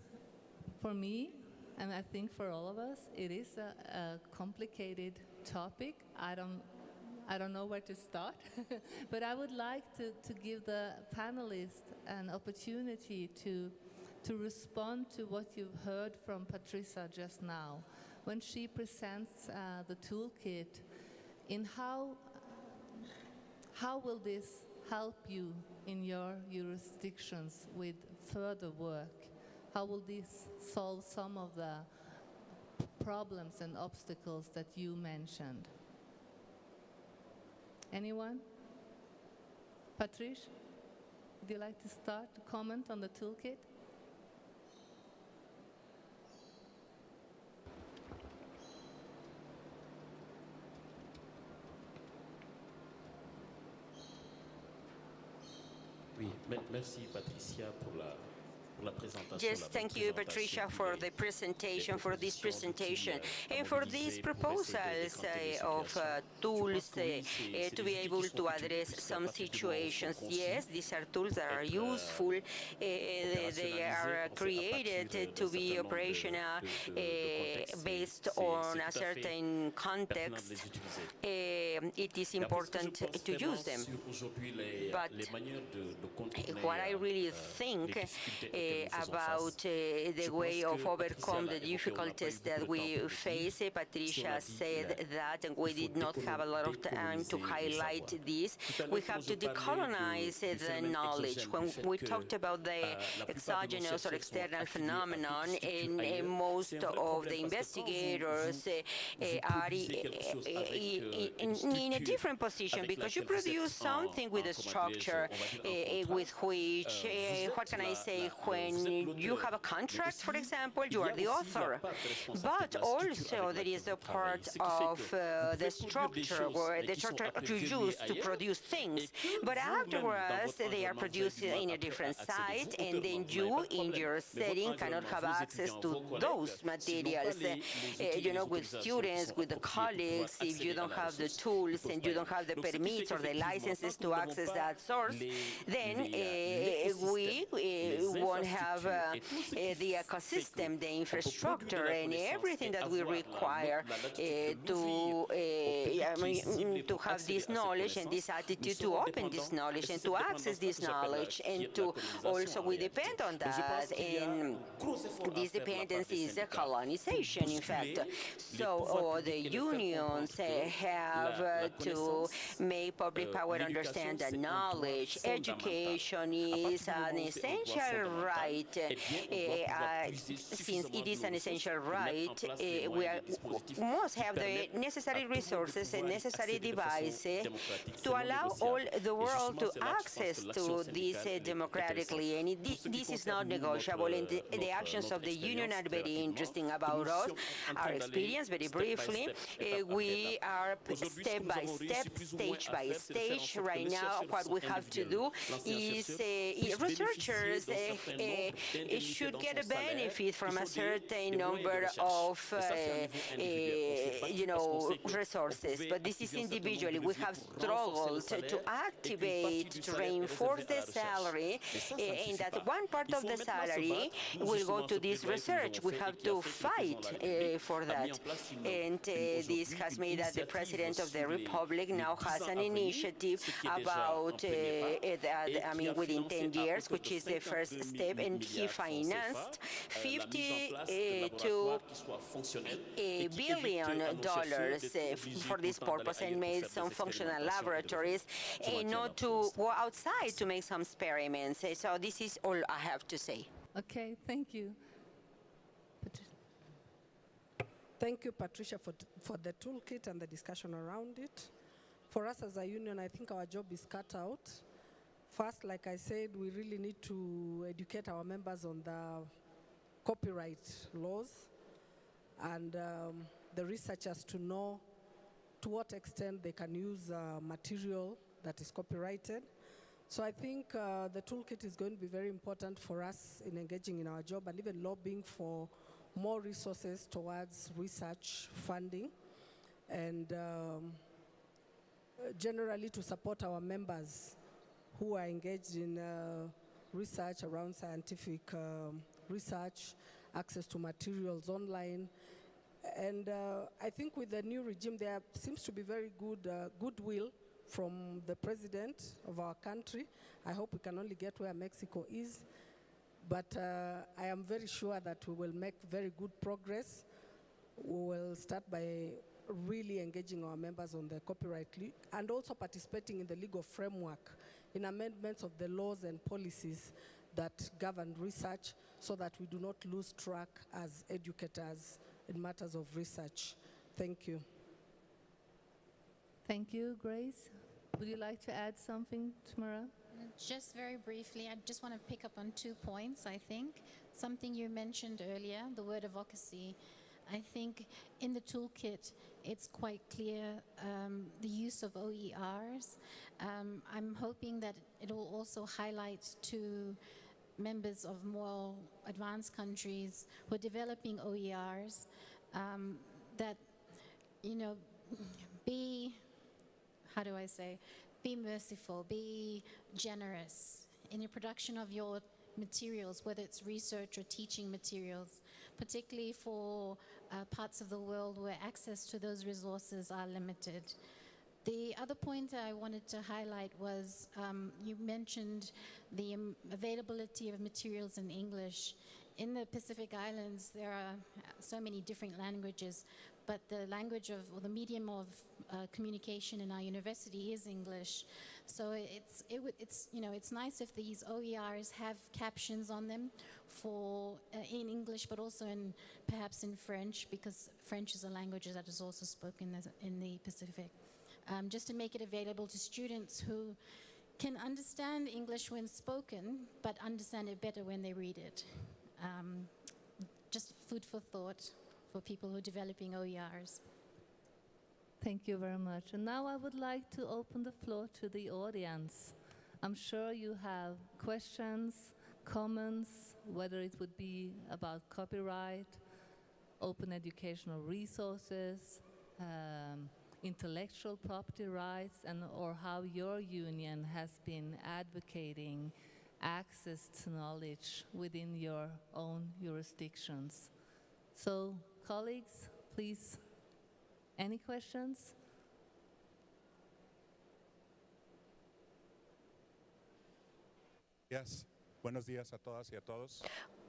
Speaker 1: for me, and I think for all of us, it is a complicated topic. I don't know where to start, but I would like to give the panelists an opportunity to respond to what you've heard from Patricia just now. When she presents the toolkit, in how will this help you in your jurisdictions with further work? How will this solve some of the problems and obstacles that you mentioned? Anyone? Patrice, would you like to start to comment on the toolkit?
Speaker 3: Oui, merci Patricia pour
Speaker 7: Yes, thank you, Patricia, for the presentation, for this presentation, and for these proposals of tools to be able to address some situations. Yes, these are tools that are useful. They are created to be operational based on a certain context. It is important to use them. But what I really think about the way of overcome the difficulties that we face, Patricia said that, and we did not have a lot of time to highlight this. We have to decolonize the knowledge. When we talked about the exogenous or external phenomenon, and most of the investigators are in a different position, because you produce something with a structure with which, what can I say, when you have a contract, for example, you are the author. But also there is a part of the structure, where the structure you use to produce things. But afterwards, they are produced in a different site, and then you, in your setting, cannot have access to those materials. With students, with the colleagues, if you don't have the tools and you don't have the permits or the licenses to access that source, then we won't have the ecosystem, the infrastructure, and everything that we require to have this knowledge and this attitude to open this knowledge and to access this knowledge, and to also we depend on that, and this dependency is a colonization, in fact. So the unions have to make public power understand that knowledge, education is an essential right. Since it is an essential right, we must have the necessary resources and necessary devices to allow all the world to access to this democratically. And this is not negotiable. And the actions of the union are very interesting about us. Our experience, very briefly, we are step by step, stage by stage. Right now, what we have to do is researchers should get a benefit from a certain number of resources, but this is individually. We have struggled to activate, to reinforce the salary, and that one part of the salary will go to this research. We have to fight for that, and this has made that the President of the Republic now has an initiative about that, within 10 years, which is the first step, and he financed $52 billion for this purpose, and made some functional laboratories, and not to go outside to make some experiments. So this is all I have to say.
Speaker 1: Okay, thank you.
Speaker 2: Thank you, Patricia, for the toolkit and the discussion around it. For us as a union, I think our job is cut out. First, like I said, we really need to educate our members on the copyright laws, and the researchers to know to what extent they can use material that is copyrighted. So I think the toolkit is going to be very important for us in engaging in our job, and even lobbying for more resources towards research funding, and generally to support our members who are engaged in research around scientific research, access to materials online. And I think with the new regime, there seems to be very good goodwill from the president of our country. I hope we can only get where Mexico is. But I am very sure that we will make very good progress. We will start by really engaging our members on the copyright league, and also participating in the legal framework, in amendments of the laws and policies that govern research, so that we do not lose track as educators in matters of research. Thank you.
Speaker 1: Thank you, Grace. Would you like to add something, Tamara?
Speaker 5: Just very briefly, I just want to pick up on 2 points, I think. Something you mentioned earlier, the word advocacy. I think in the toolkit, it's quite clear the use of OERs. I'm hoping that it will also highlight to members of more advanced countries who are developing OERs that, you know, be, how do I say, be merciful, be generous in your production of your materials, whether it's research or teaching materials, particularly for parts of the world where access to those resources are limited. The other point I wanted to highlight was you mentioned the availability of materials in English. In the Pacific Islands, there are so many different languages, but the language of, or the medium of communication in our university is English. So it's nice if these OERs have captions on them for in English, but also in perhaps in French, because French is a language that is also spoken in the Pacific. Just to make it available to students who can understand English when spoken, but understand it better when they read it. Just food for thought for people who are developing OERs.
Speaker 1: Thank you very much. And now I would like to open the floor to the audience. I'm sure you have questions, comments, whether it would be about copyright, open educational resources, intellectual property rights, and or how your union has been advocating access to knowledge within your own jurisdictions. So, colleagues, please, any questions?
Speaker 8: Yes. Buenos días a todas y a todos.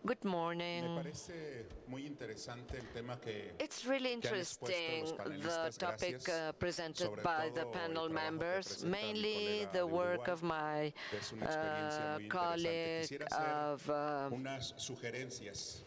Speaker 4: Good morning.
Speaker 8: Me parece muy interesante el tema que
Speaker 4: It's really
Speaker 8: que han expuesto
Speaker 4: interesting,
Speaker 8: los
Speaker 4: the
Speaker 8: panelistas.
Speaker 4: topic
Speaker 8: Gracias.
Speaker 4: presented
Speaker 8: Sobre
Speaker 4: by
Speaker 8: todo
Speaker 4: the
Speaker 8: el
Speaker 4: panel
Speaker 8: trabajo que
Speaker 4: members,
Speaker 8: presenta mi
Speaker 4: mainly
Speaker 8: colega
Speaker 4: the
Speaker 8: de
Speaker 4: work
Speaker 8: Uruguay.
Speaker 4: of my
Speaker 8: Es una experiencia muy interesante.
Speaker 4: colleague
Speaker 8: Quisiera hacer
Speaker 4: of
Speaker 8: unas sugerencias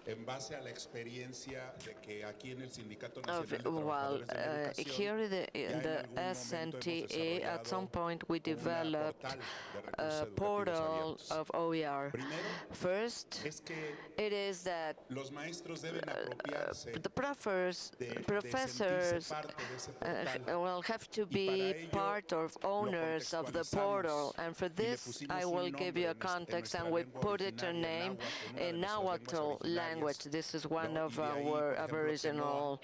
Speaker 8: en base a la experiencia de que aquí en el Sindicato Nacional de Trabajadores de la Educación
Speaker 4: here in
Speaker 8: ya en
Speaker 4: the
Speaker 8: algún momento hemos
Speaker 4: SNTA, at some
Speaker 8: desarrollado
Speaker 4: point we
Speaker 8: una
Speaker 4: developed
Speaker 8: portal de recursos
Speaker 4: a
Speaker 8: educativos
Speaker 4: portal
Speaker 8: abiertos.
Speaker 4: of OER.
Speaker 8: Primero,
Speaker 4: First,
Speaker 8: es que
Speaker 4: it is that
Speaker 8: los maestros deben apropiarse
Speaker 4: the professors
Speaker 8: de sentirse parte de ese portal.
Speaker 4: will have to
Speaker 8: Y
Speaker 4: be
Speaker 8: para ello
Speaker 4: part of owners of the portal. And for this, I will give you a context, and we put it a name in Nahuatl language. This is one of our Aboriginal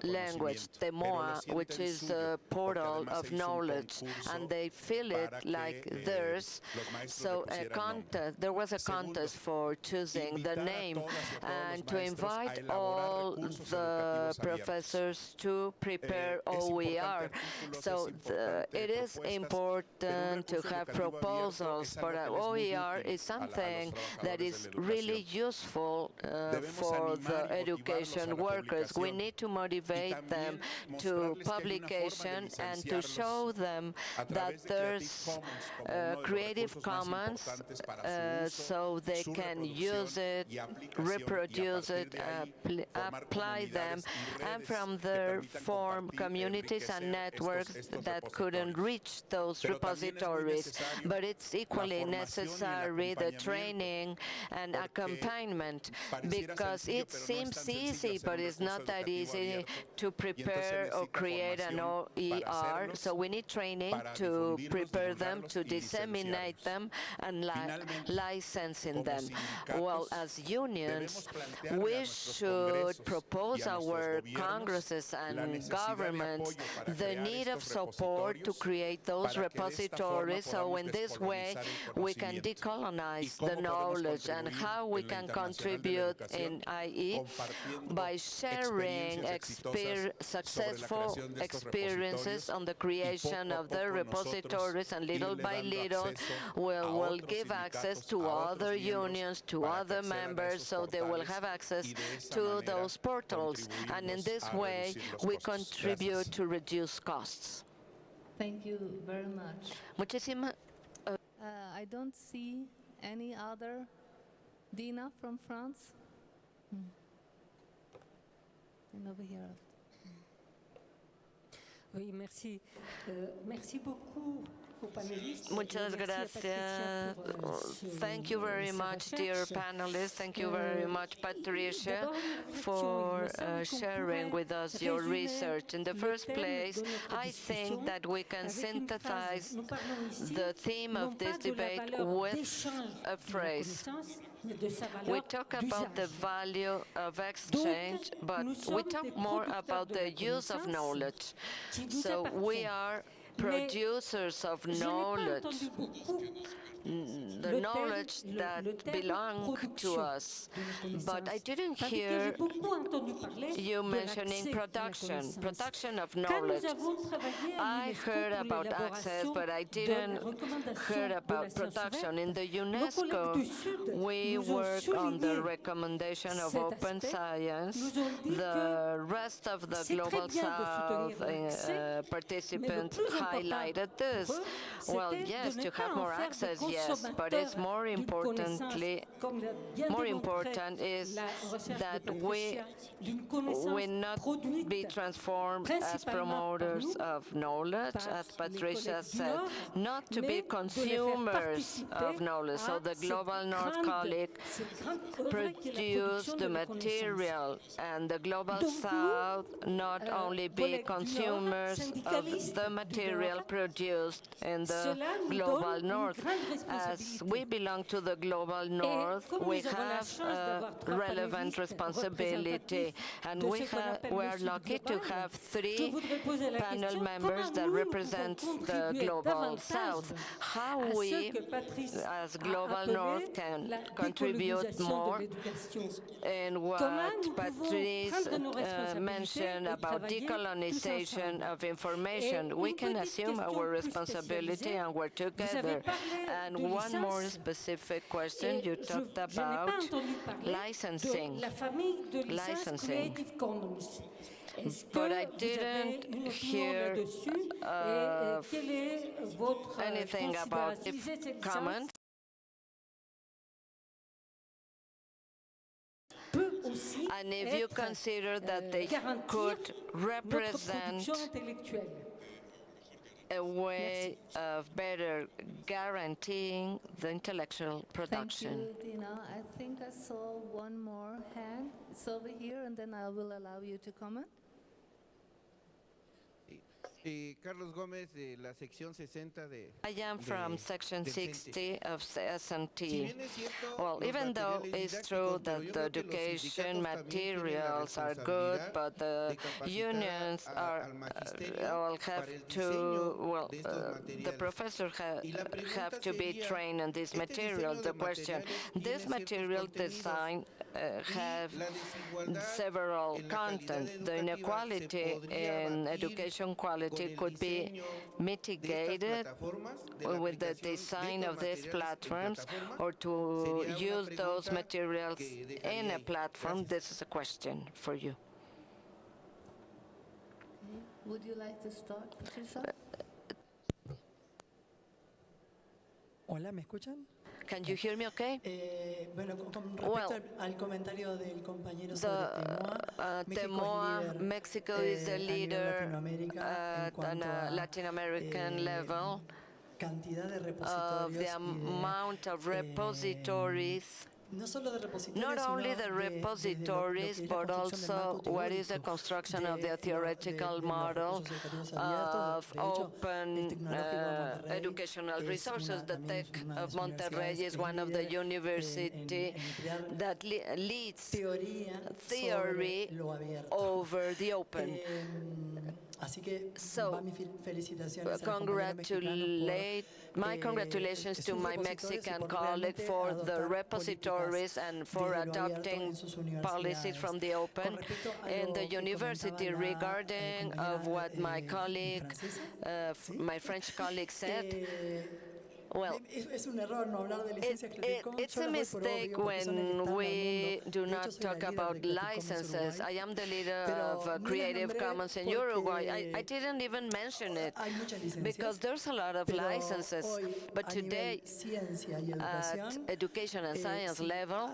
Speaker 4: language, Temoa, which is a portal of knowledge, and they feel it like theirs. So there was a contest for choosing the name and to invite all the professors to prepare OER. So it is important to have proposals, but OER is something that is really useful for the education workers. We need to motivate them to publication and to show them that there's Creative Commons so they can use it, reproduce it, apply them, and from there form communities and networks that couldn't reach those repositories. But it's equally necessary the training and accompaniment, because it seems easy, but it's not that easy to prepare or create an OER. So we need training to prepare them, to disseminate them, and licensing them. Well, as unions, we should propose our congresses and governments the need of support to create those repositories, so in this way we can decolonize the knowledge, and how we can contribute in IE by sharing successful experiences on the creation of the repositories, and little by little we will give access to other unions, to other members, so they will have access to those portals, and in this way we contribute to reduce costs.
Speaker 1: Thank you very much.
Speaker 4: Muchísimas.
Speaker 1: I don't see any other. Dina from France? And over here.
Speaker 9: Oui, merci. Merci beaucoup
Speaker 4: Muchas gracias. Thank you very much, dear panelists. Thank you very much, Patricia, for sharing with us your research. In the first place, I think that we can synthesize the theme of this debate with a phrase. We talk about the value of exchange, but we talk more about the use of knowledge. So we are producers of knowledge, the knowledge that belong to us. But I didn't hear you mentioning production of knowledge. I heard about access, but I didn't hear about production. In the UNESCO, we work on the recommendation of open science. The rest of the Global South participants highlighted this. Well, yes, to have more access, yes, but it's more important is that we not be transformed as promoters of knowledge, as Patricia said, not to be consumers of knowledge. So the Global North colleague produced the material, and the Global South not only be consumers of the material produced in the Global North. As we belong to the Global North, we have a relevant responsibility, and we are lucky to have 3 panel members that represent the Global South. How we, as Global North, can contribute more in what Patrice mentioned about decolonization of information. We can assume our responsibility and work together. And one more specific question, you talked about licensing. But I didn't hear anything about commons. And if you consider that they could represent a way of better guaranteeing the intellectual production.
Speaker 1: Thank you, Dina. I think I saw one more hand. It's over here, and then I will allow you to comment.
Speaker 9: Carlos Gómez de la sección 60 de
Speaker 4: I am from section 60 of S&T.
Speaker 9: Si bien es cierto,
Speaker 4: Well,
Speaker 9: los
Speaker 4: even though
Speaker 9: materiales
Speaker 4: it's true
Speaker 9: didácticos,
Speaker 4: that
Speaker 9: pero yo
Speaker 4: the
Speaker 9: creo que los
Speaker 4: education
Speaker 9: sindicatos también tienen la
Speaker 4: materials are good,
Speaker 9: responsabilidad
Speaker 4: but the
Speaker 9: de capacitar
Speaker 4: unions
Speaker 9: al magisterio
Speaker 4: will
Speaker 9: para
Speaker 4: have
Speaker 9: el
Speaker 4: to,
Speaker 9: diseño
Speaker 4: well,
Speaker 9: de estos
Speaker 4: the
Speaker 9: materiales.
Speaker 4: professors
Speaker 9: Y la pregunta
Speaker 4: have to be
Speaker 9: sería,
Speaker 4: trained on these
Speaker 9: este
Speaker 4: materials.
Speaker 9: diseño
Speaker 4: The
Speaker 9: de
Speaker 4: question,
Speaker 9: materiales
Speaker 4: this
Speaker 9: tiene
Speaker 4: material
Speaker 9: ciertos contenidos
Speaker 4: design have
Speaker 9: la desigualdad
Speaker 4: several
Speaker 9: en la calidad
Speaker 4: content. The
Speaker 9: educativa
Speaker 4: inequality
Speaker 9: se podría
Speaker 4: in
Speaker 9: abatir
Speaker 4: education
Speaker 9: con
Speaker 4: quality
Speaker 9: el
Speaker 4: could be
Speaker 9: diseño de
Speaker 4: mitigated
Speaker 9: estas plataformas, de la
Speaker 4: with the
Speaker 9: aplicación de
Speaker 4: design
Speaker 9: estos
Speaker 4: of these
Speaker 9: materiales en
Speaker 4: platforms,
Speaker 9: plataforma.
Speaker 4: or to
Speaker 9: Sería una
Speaker 4: use those
Speaker 9: pregunta
Speaker 4: materials
Speaker 9: que
Speaker 4: in
Speaker 9: dejaría
Speaker 4: a
Speaker 9: ahí.
Speaker 4: platform.
Speaker 9: Gracias.
Speaker 4: This is a question for you.
Speaker 1: Would you like to start, Patricia?
Speaker 6: Hola, ¿me escuchan?
Speaker 4: Can you hear me okay?
Speaker 6: Bueno, con respecto
Speaker 4: Well,
Speaker 6: al comentario del compañero sobre
Speaker 4: The
Speaker 6: Temoa,
Speaker 4: TEMOA, Mexico is the leader at a Latin American level
Speaker 6: cantidad de
Speaker 4: of
Speaker 6: repositorios
Speaker 4: the amount of repositories.
Speaker 6: no solo de repositorios,
Speaker 4: Not only
Speaker 6: sino
Speaker 4: the
Speaker 6: de lo que
Speaker 4: repositories,
Speaker 6: es la
Speaker 4: but
Speaker 6: construcción del
Speaker 4: also
Speaker 6: marco
Speaker 4: what is the
Speaker 6: teórico
Speaker 4: construction of the
Speaker 6: de
Speaker 4: theoretical
Speaker 6: los
Speaker 4: model
Speaker 6: recursos educativos abiertos.
Speaker 4: of
Speaker 6: De hecho, el
Speaker 4: open
Speaker 6: Tecnológico de Monterrey
Speaker 4: educational
Speaker 6: es
Speaker 4: resources. The
Speaker 6: también
Speaker 4: Tech
Speaker 6: es una de
Speaker 4: of
Speaker 6: las
Speaker 4: Monterrey
Speaker 6: universidades
Speaker 4: is one of the
Speaker 6: líder
Speaker 4: university
Speaker 6: en crear
Speaker 4: that leads
Speaker 6: teoría
Speaker 4: theory
Speaker 6: sobre lo abierto.
Speaker 4: over the open.
Speaker 6: Así que
Speaker 4: So,
Speaker 6: va mis felicitaciones al compañero mexicano por,
Speaker 4: my congratulations to
Speaker 6: sus
Speaker 4: my
Speaker 6: repositorios y
Speaker 4: Mexican
Speaker 6: por
Speaker 4: colleague
Speaker 6: realmente
Speaker 4: for the
Speaker 6: adoptar
Speaker 4: repositories and for
Speaker 6: desde lo abierto
Speaker 4: adopting
Speaker 6: en sus
Speaker 4: policies from the open
Speaker 6: Con respecto a
Speaker 4: in
Speaker 6: lo
Speaker 4: the
Speaker 6: que
Speaker 4: university
Speaker 6: comentaba la,
Speaker 4: regarding of what my colleague,
Speaker 6: francesa, ¿sí?
Speaker 4: my French colleague said. Well,
Speaker 6: Es un error no hablar de licencias Creative Commons.
Speaker 4: it's a mistake when we do not talk about licenses. I am the leader of Creative Commons in Uruguay. I didn't even mention it because there's a lot of licenses. But today, at education and science level,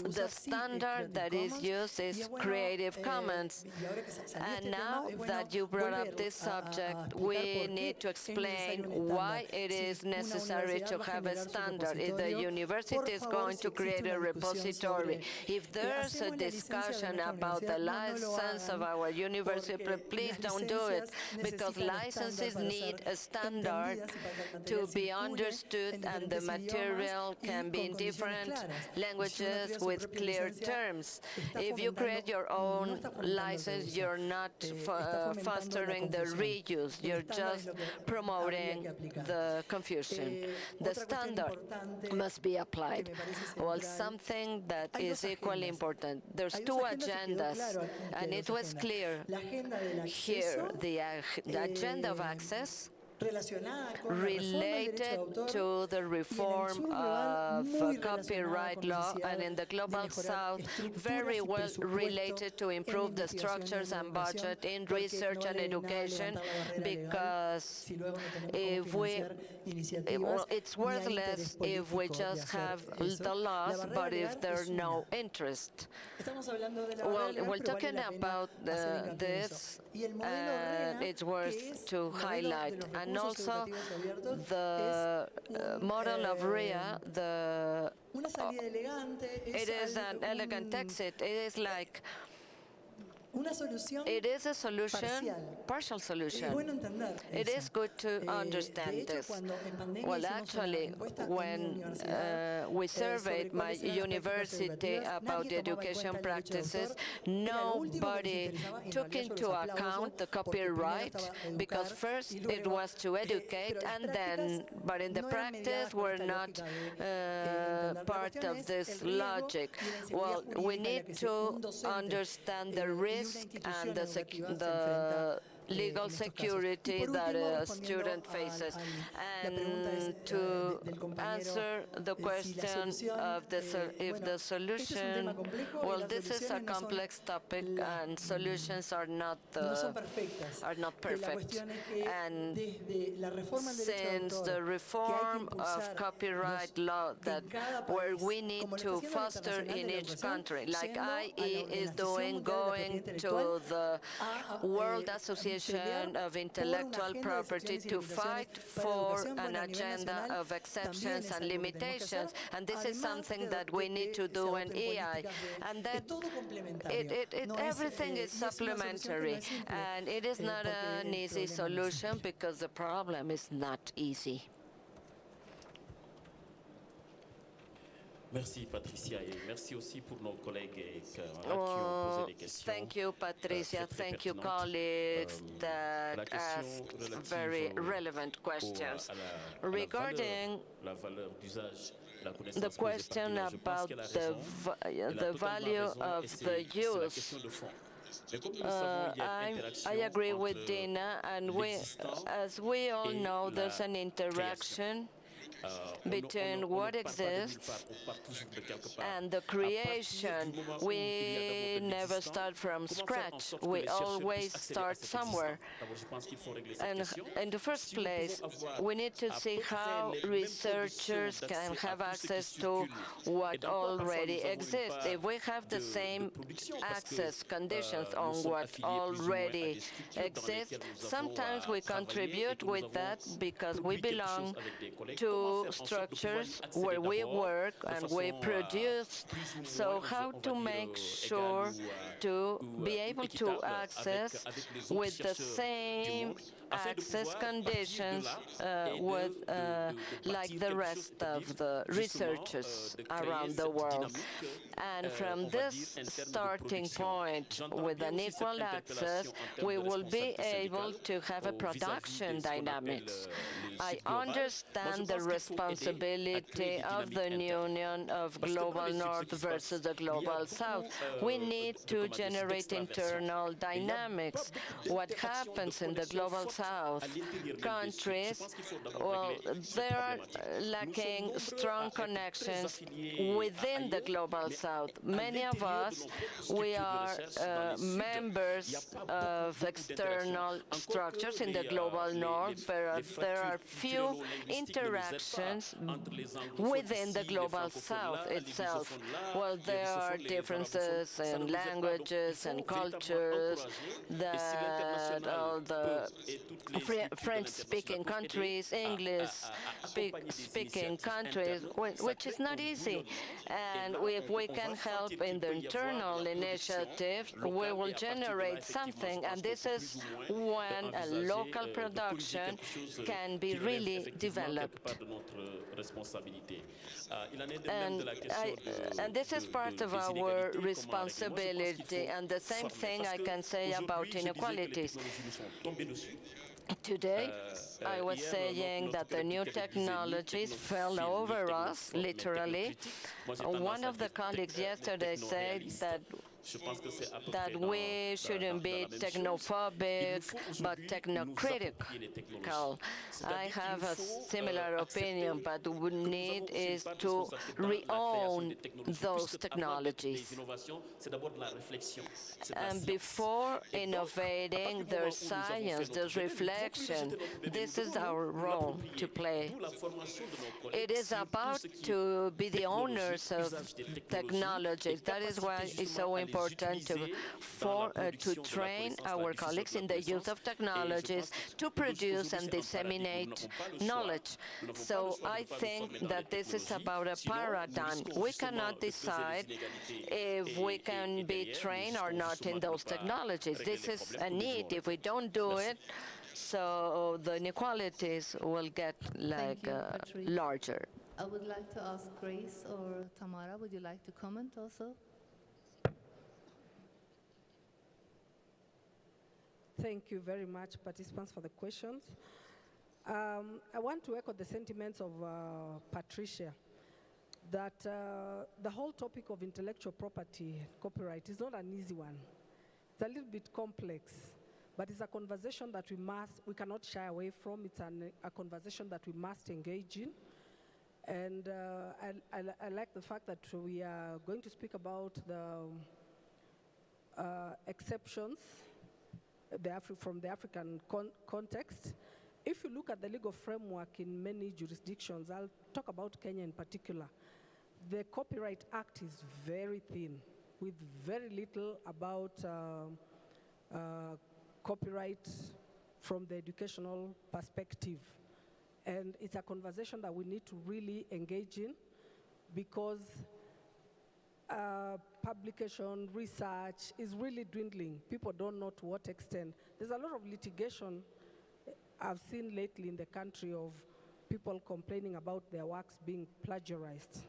Speaker 4: the standard that is used is Creative Commons. And now that you brought up this subject, we need to explain why it is necessary to have a standard. If the university is going to create a repository, if there's a discussion about the license of our university, please don't do it, because licenses need a standard to be understood, and the material can be in different languages with clear terms. If you create your own license, you're not fostering the reuse, you're just promoting the confusion. The standard must be applied. Well, something that is equally important. There's two agendas, and it was clear here, the agenda of access related to the reform of copyright law, and in the Global South, very well related to improve the structures and budget in research and education, because if we, it's worthless if we just have the laws, but if there's no interest. Well, we're talking about this, and it's worth to highlight. And also the model of FHER, it is an elegant exit. It is like, it is a solution, partial solution. It is good to understand this. Well, actually, when we surveyed my university about education practices, nobody took into account the copyright, because first it was to educate, and then, but in the practice, we're not part of this logic. Well, we need to understand the risk and the legal security that a student faces. And to answer the question of if the solution, well, this is a complex topic, and solutions are not perfect. And since the reform of copyright law, where we need to foster in each country, like IE is doing, going to the World Association of Intellectual Property to fight for an agenda of exceptions and limitations, and this is something that we need to do in EI. And then everything is supplementary, and it is not an easy solution, because the problem is not easy.
Speaker 3: Merci Patricia, et merci aussi pour nos collègues qui ont posé des questions.
Speaker 4: Thank you, Patricia. Thank you, colleagues that asked very relevant questions. Regarding the question about the value of the use, I agree with Dina, and as we all know, there's an interaction between what exists and the creation. We never start from scratch. We always start somewhere. And in the first place, we need to see how researchers can have access to what already exists. If we have the same access conditions on what already exists, sometimes we contribute with that because we belong to structures where we work and we produce. So how to make sure to be able to access with the same access conditions like the rest of the researchers around the world. And from this starting point, with an equal access, we will be able to have a production dynamics. I understand the responsibility of the Union of Global North versus the Global South. We need to generate internal dynamics. What happens in the Global South countries, well, they are lacking strong connections within the Global South. Many of us, we are members of external structures in the Global North, but there are few interactions within the Global South itself. Well, there are differences in languages and cultures that all the French-speaking countries, English-speaking countries, which is not easy. And if we can help in the internal initiative, we will generate something, and this is when a local production can be really developed. And this is part of our responsibility, and the same thing I can say about inequalities. Today, I was saying that the new technologies fell over us, literally. One of the colleagues yesterday said that we shouldn't be technophobic, but technocritical. I have a similar opinion, but what we need is to re-own those technologies. And before innovating, there's science, there's reflection. This is our role to play. It is about to be the owners of technologies. That is why it's so important to train our colleagues in the use of technologies to produce and disseminate knowledge. So I think that this is about a paradigm. We cannot decide if we can be trained or not in those technologies. This is a need. If we don't do it, so the inequalities will get larger.
Speaker 1: I would like to ask Grace or Tamara, would you like to comment also?
Speaker 2: Thank you very much, participants, for the questions. I want to echo the sentiments of Patricia, that the whole topic of intellectual property, copyright, is not an easy one. It's a little bit complex, but it's a conversation that we cannot shy away from. It's a conversation that we must engage in. And I like the fact that we are going to speak about the exceptions from the African context. If you look at the legal framework in many jurisdictions, I'll talk about Kenya in particular, the Copyright Act is very thin, with very little about copyright from the educational perspective. And it's a conversation that we need to really engage in, because publication, research is really dwindling. People don't know to what extent. There's a lot of litigation I've seen lately in the country of people complaining about their works being plagiarized.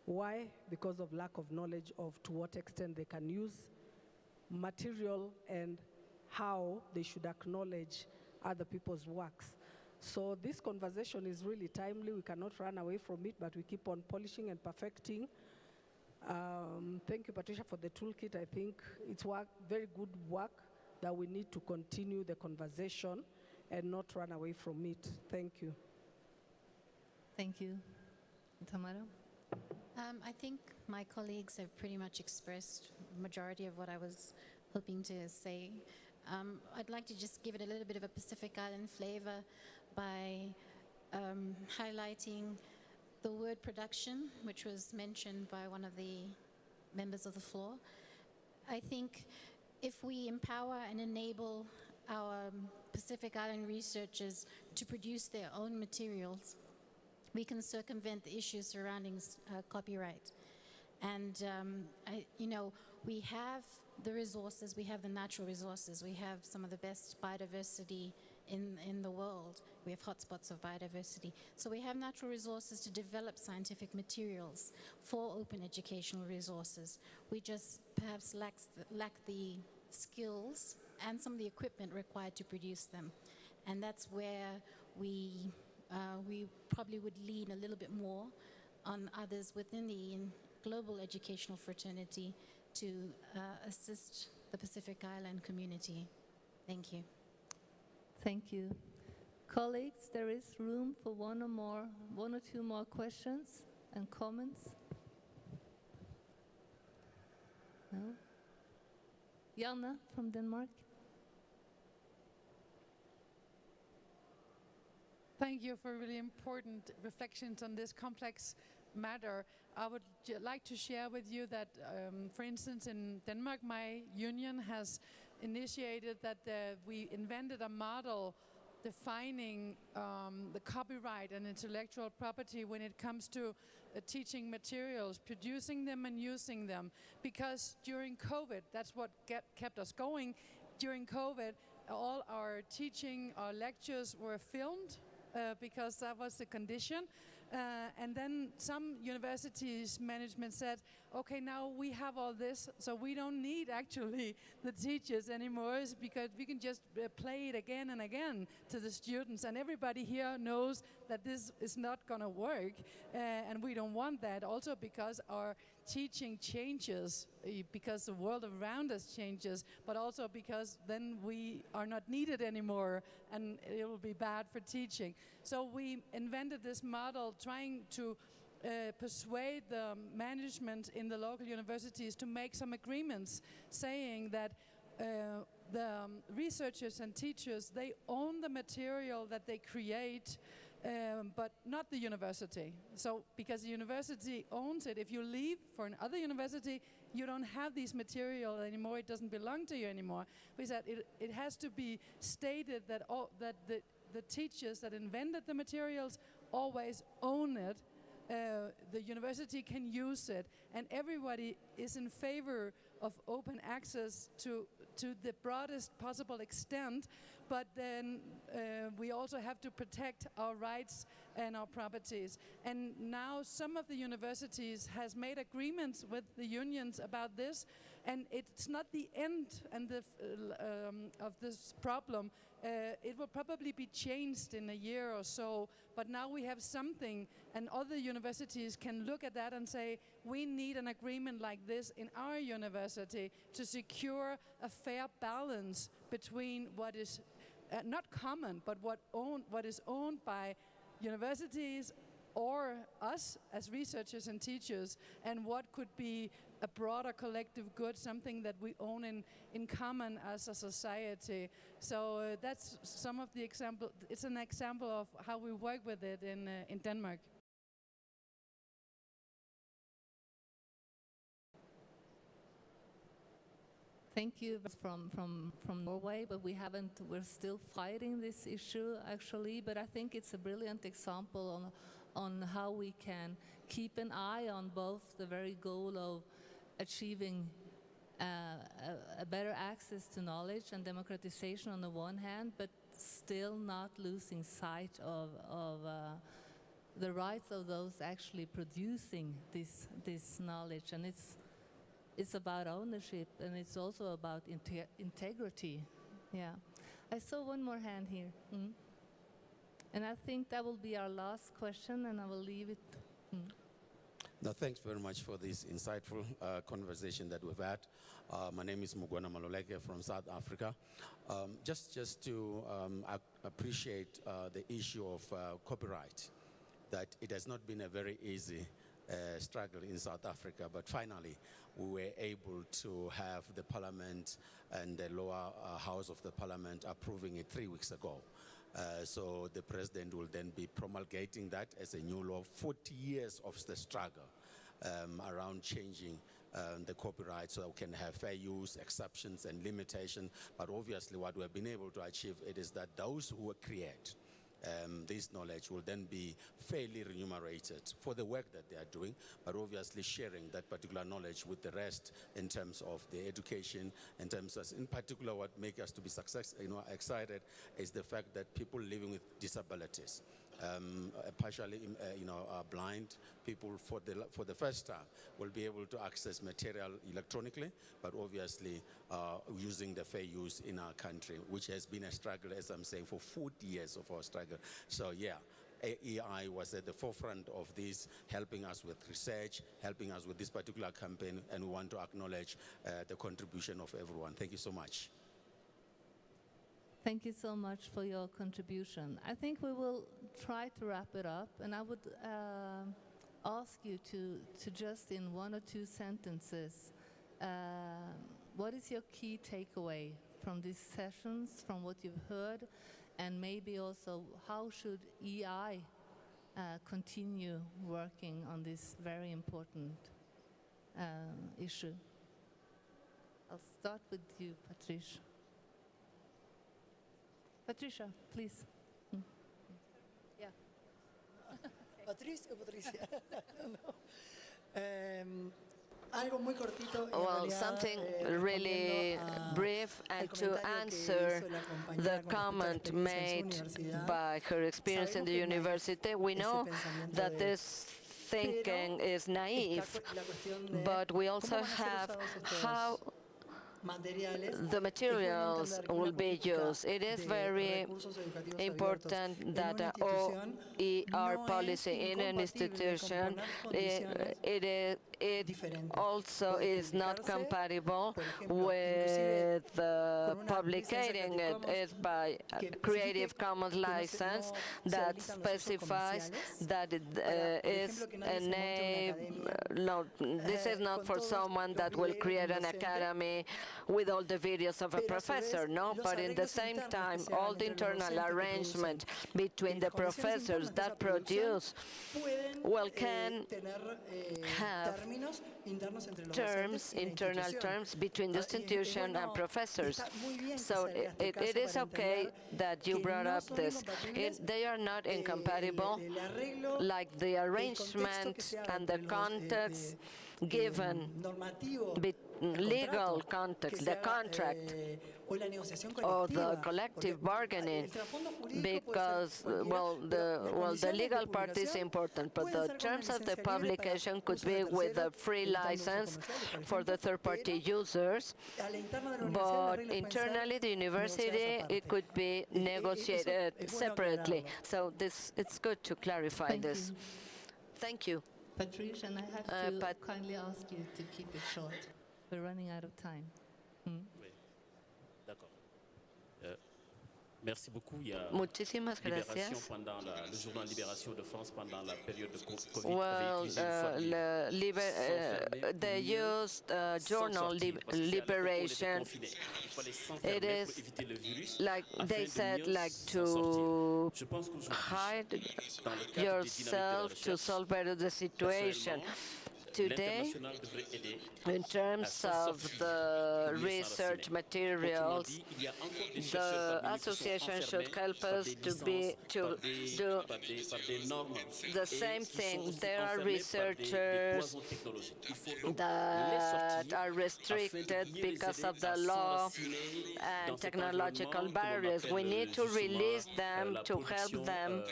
Speaker 2: Why? Because of lack of knowledge of to what extent they can use material and how they should acknowledge other people's works. So this conversation is really timely. We cannot run away from it, but we keep on polishing and perfecting. Thank you, Patricia, for the toolkit. I think it's very good work that we need to continue the conversation and not run away from it. Thank you.
Speaker 1: Thank you. Tamara?
Speaker 5: I think my colleagues have pretty much expressed the majority of what I was hoping to say. I'd like to just give it a little bit of a Pacific Island flavor by highlighting the word production, which was mentioned by one of the members of the floor. I think if we empower and enable our Pacific Island researchers to produce their own materials, we can circumvent the issues surrounding copyright. And, we have the resources, we have the natural resources, we have some of the best biodiversity in the world. We have hotspots of biodiversity. So we have natural resources to develop scientific materials for open educational resources. We just perhaps lack the skills and some of the equipment required to produce them. And that's where we we probably would lean a little bit more on others within the global educational fraternity to assist the Pacific Island community. Thank you.
Speaker 1: Thank you. Colleagues, there is room for one or two more questions and comments. No? Janne from Denmark.
Speaker 10: Thank you for really important reflections on this complex matter. I would like to share with you that, for instance, in Denmark, my union has initiated that we invented a model defining the copyright and intellectual property when it comes to teaching materials, producing them and using them. Because during COVID, that's what kept us going. During COVID, all our teaching, our lectures were filmed because that was the condition. And then some universities management said, okay, now we have all this, so we don't need actually the teachers anymore, it's because we can just play it again and again to the students. And everybody here knows that this is not going to work, and we don't want that. Also because our teaching changes, because the world around us changes, but also because then we are not needed anymore, and it will be bad for teaching. So we invented this model trying to persuade the management in the local universities to make some agreements saying that the researchers and teachers, they own the material that they create, but not the university. So because the university owns it, if you leave for another university, you don't have these material anymore, it doesn't belong to you anymore. We said it has to be stated that the teachers that invented the materials always own it. The university can use it, and everybody is in favor of open access to the broadest possible extent, but then we also have to protect our rights and our properties. And now some of the universities has made agreements with the unions about this, and it's not the end and of this problem. It will probably be changed in a year or so, but now we have something, and other universities can look at that and say, we need an agreement like this in our university to secure a fair balance between what is not common, but what is owned by universities or us as researchers and teachers, and what could be a broader collective good, something that we own in common as a society. So that's some of the example. It's an example of how we work with it in Denmark.
Speaker 1: Thank you from Norway, but we're still fighting this issue actually, but I think it's a brilliant example on how we can keep an eye on both the very goal of achieving a better access to knowledge and democratization on the one hand, but still not losing sight of the rights of those actually producing this knowledge. And it's about ownership, and it's also about integrity. Yeah. I saw one more hand here. And I think that will be our last question, and I will leave it.
Speaker 11: No, thanks very much for this insightful conversation that we've had. My name is Mugwana Maloleke from South Africa. Just to appreciate the issue of copyright, that it has not been a very easy struggle in South Africa, but finally we were able to have the parliament and the lower house of the parliament approving it 3 weeks ago. So the president will then be promulgating that as a new law. 40 years of the struggle around changing the copyright so that we can have fair use, exceptions and limitation. But obviously what we have been able to achieve it is that those who create this knowledge will then be fairly remunerated for the work that they are doing, but obviously sharing that particular knowledge with the rest in terms of the education, in terms of, in particular, what makes us to be excited is the fact that people living with disabilities, partially blind people for the first time will be able to access material electronically, but obviously using the fair use in our country, which has been a struggle, as I'm saying, for 40 years of our struggle. So yeah, AEI was at the forefront of this, helping us with research, helping us with this particular campaign, and we want to acknowledge the contribution of everyone. Thank you so much.
Speaker 1: Thank you so much for your contribution. I think we will try to wrap it up, and I would ask you to just in 1 or 2 sentences, what is your key takeaway from these sessions, from what you've heard, and maybe also how should EI continue working on this very important issue? I'll start with you, Patricia. Patricia, please. Yeah.
Speaker 6: Patricia. Algo muy cortito.
Speaker 4: Well, something really brief, and to answer the comment made by her experience in the university, we know that this thinking is naive, but we also have how the materials will be used. It is very important that OER policy in an institution, it also is not compatible with publicating it. It's by Creative Commons license that specifies that it is this is not for someone that will create an academy with all the videos of a professor, no? But in the same time, all the internal arrangement between the professors that produce, well, can have terms, internal terms between the institution and professors. So it is okay that you brought up this. They are not incompatible, like the arrangement and the context given, legal context, the contract or the collective bargaining, because the legal part is important, but the terms of the publication could be with a free license for the third-party users, but internally the university, it could be negotiated separately. So it's good to clarify this. Thank you.
Speaker 1: Patricia, and I have to kindly ask you to keep it short. We're running out of time.
Speaker 3: Oui, d'accord. Merci beaucoup. Il y a
Speaker 4: Muchísimas
Speaker 3: Libération
Speaker 4: gracias.
Speaker 3: pendant le journal Libération de France pendant la période de Covid
Speaker 4: Well, they used journal Liberation. It is like they said, like to hide yourself to solve better the situation. Today, in terms of the research materials, the association should help us to do the same thing. There are researchers that are restricted because of the law and technological barriers. We need to release them to help them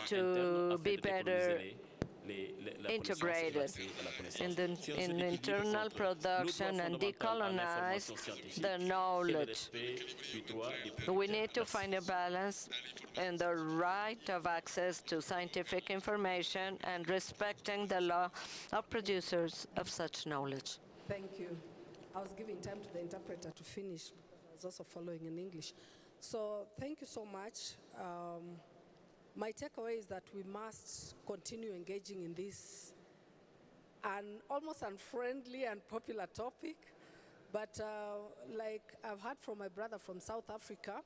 Speaker 4: to be better integrated in internal production and decolonize the knowledge. We need to find a balance in the right of access to scientific information and respecting the law of producers of such knowledge.
Speaker 2: Thank you. I was giving time to the interpreter to finish. I was also following in English. So thank you so much. My takeaway is that we must continue engaging in this almost unfriendly and popular topic. But like I've heard from my brother from South Africa,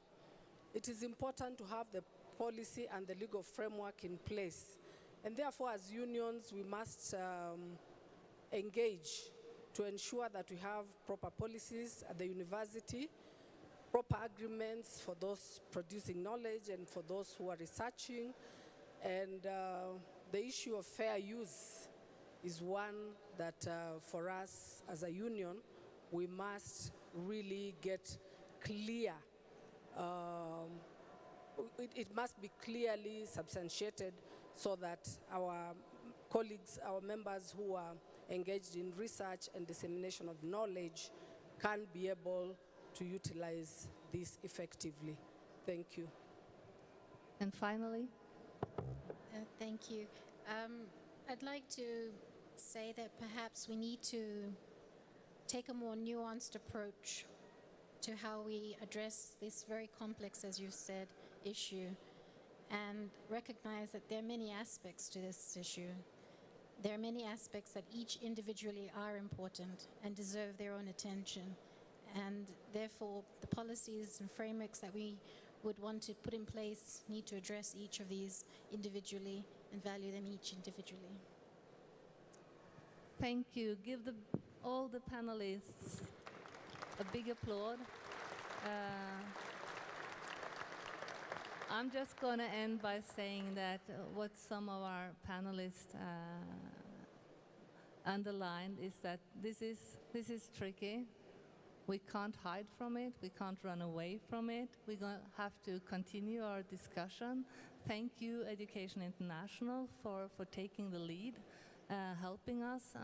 Speaker 2: it is important to have the policy and the legal framework in place. And therefore, as unions, we must engage to ensure that we have proper policies at the university, proper agreements for those producing knowledge and for those who are researching. And the issue of fair use is one that for us as a union, we must really get clear. It must be clearly substantiated so that our colleagues, our members who are engaged in research and dissemination of knowledge can be able to utilize this effectively. Thank you.
Speaker 1: And finally?
Speaker 5: Thank you. I'd like to say that perhaps we need to take a more nuanced approach to how we address this very complex, as you said, issue, and recognize that there are many aspects to this issue. There are many aspects that each individually are important and deserve their own attention. And therefore, the policies and frameworks that we would want to put in place need to address each of these individually and value them each individually.
Speaker 1: Thank you. Give all the panelists a big applause. I'm just going to end by saying that what some of our panelists underlined is that this is tricky. We can't hide from it. We can't run away from it. We're going to have to continue our discussion. Thank you, Education International, for taking the lead, helping us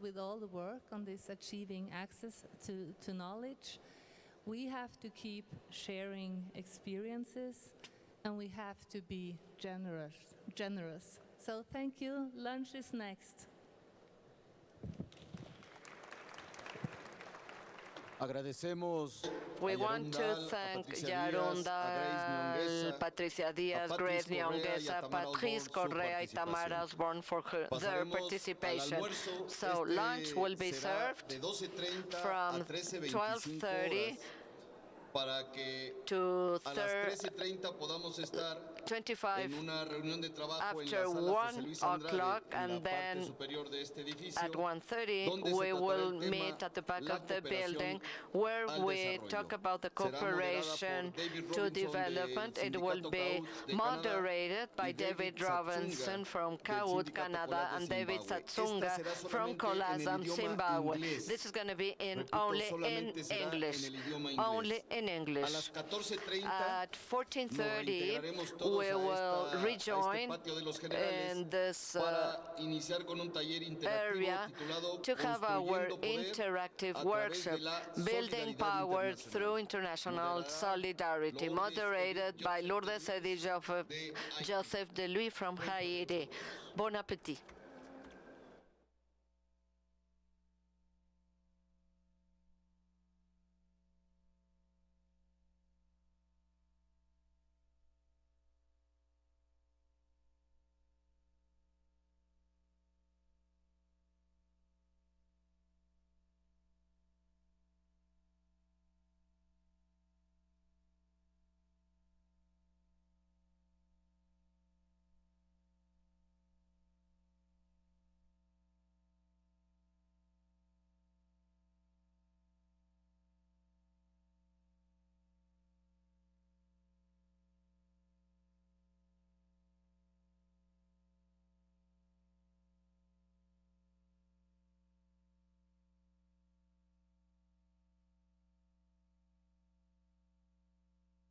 Speaker 1: with all the work on this achieving access to knowledge. We have to keep sharing experiences, and we have to be generous. So thank you. Lunch is next.
Speaker 4: We want to thank Yarundal, Patricia Diaz, Grace Nyongesa, Patrice Correa, and Tamara Osborne for their participation. So lunch will be served from 12:30 to 25 after 1 o'clock, and then at 1:30 we will meet at the back of the building where we talk about the cooperation to development. It will be moderated by David Robinson from KAUT, Canada, and David Satsunga from Kolazam, Zimbabwe. This is going to be only in English. Only in English. At 14:30 we will rejoin in this area to have our interactive workshop, Building Power Through International Solidarity, moderated by Lourdes Edith Joseph de Louis from Haiti. Bon appétit.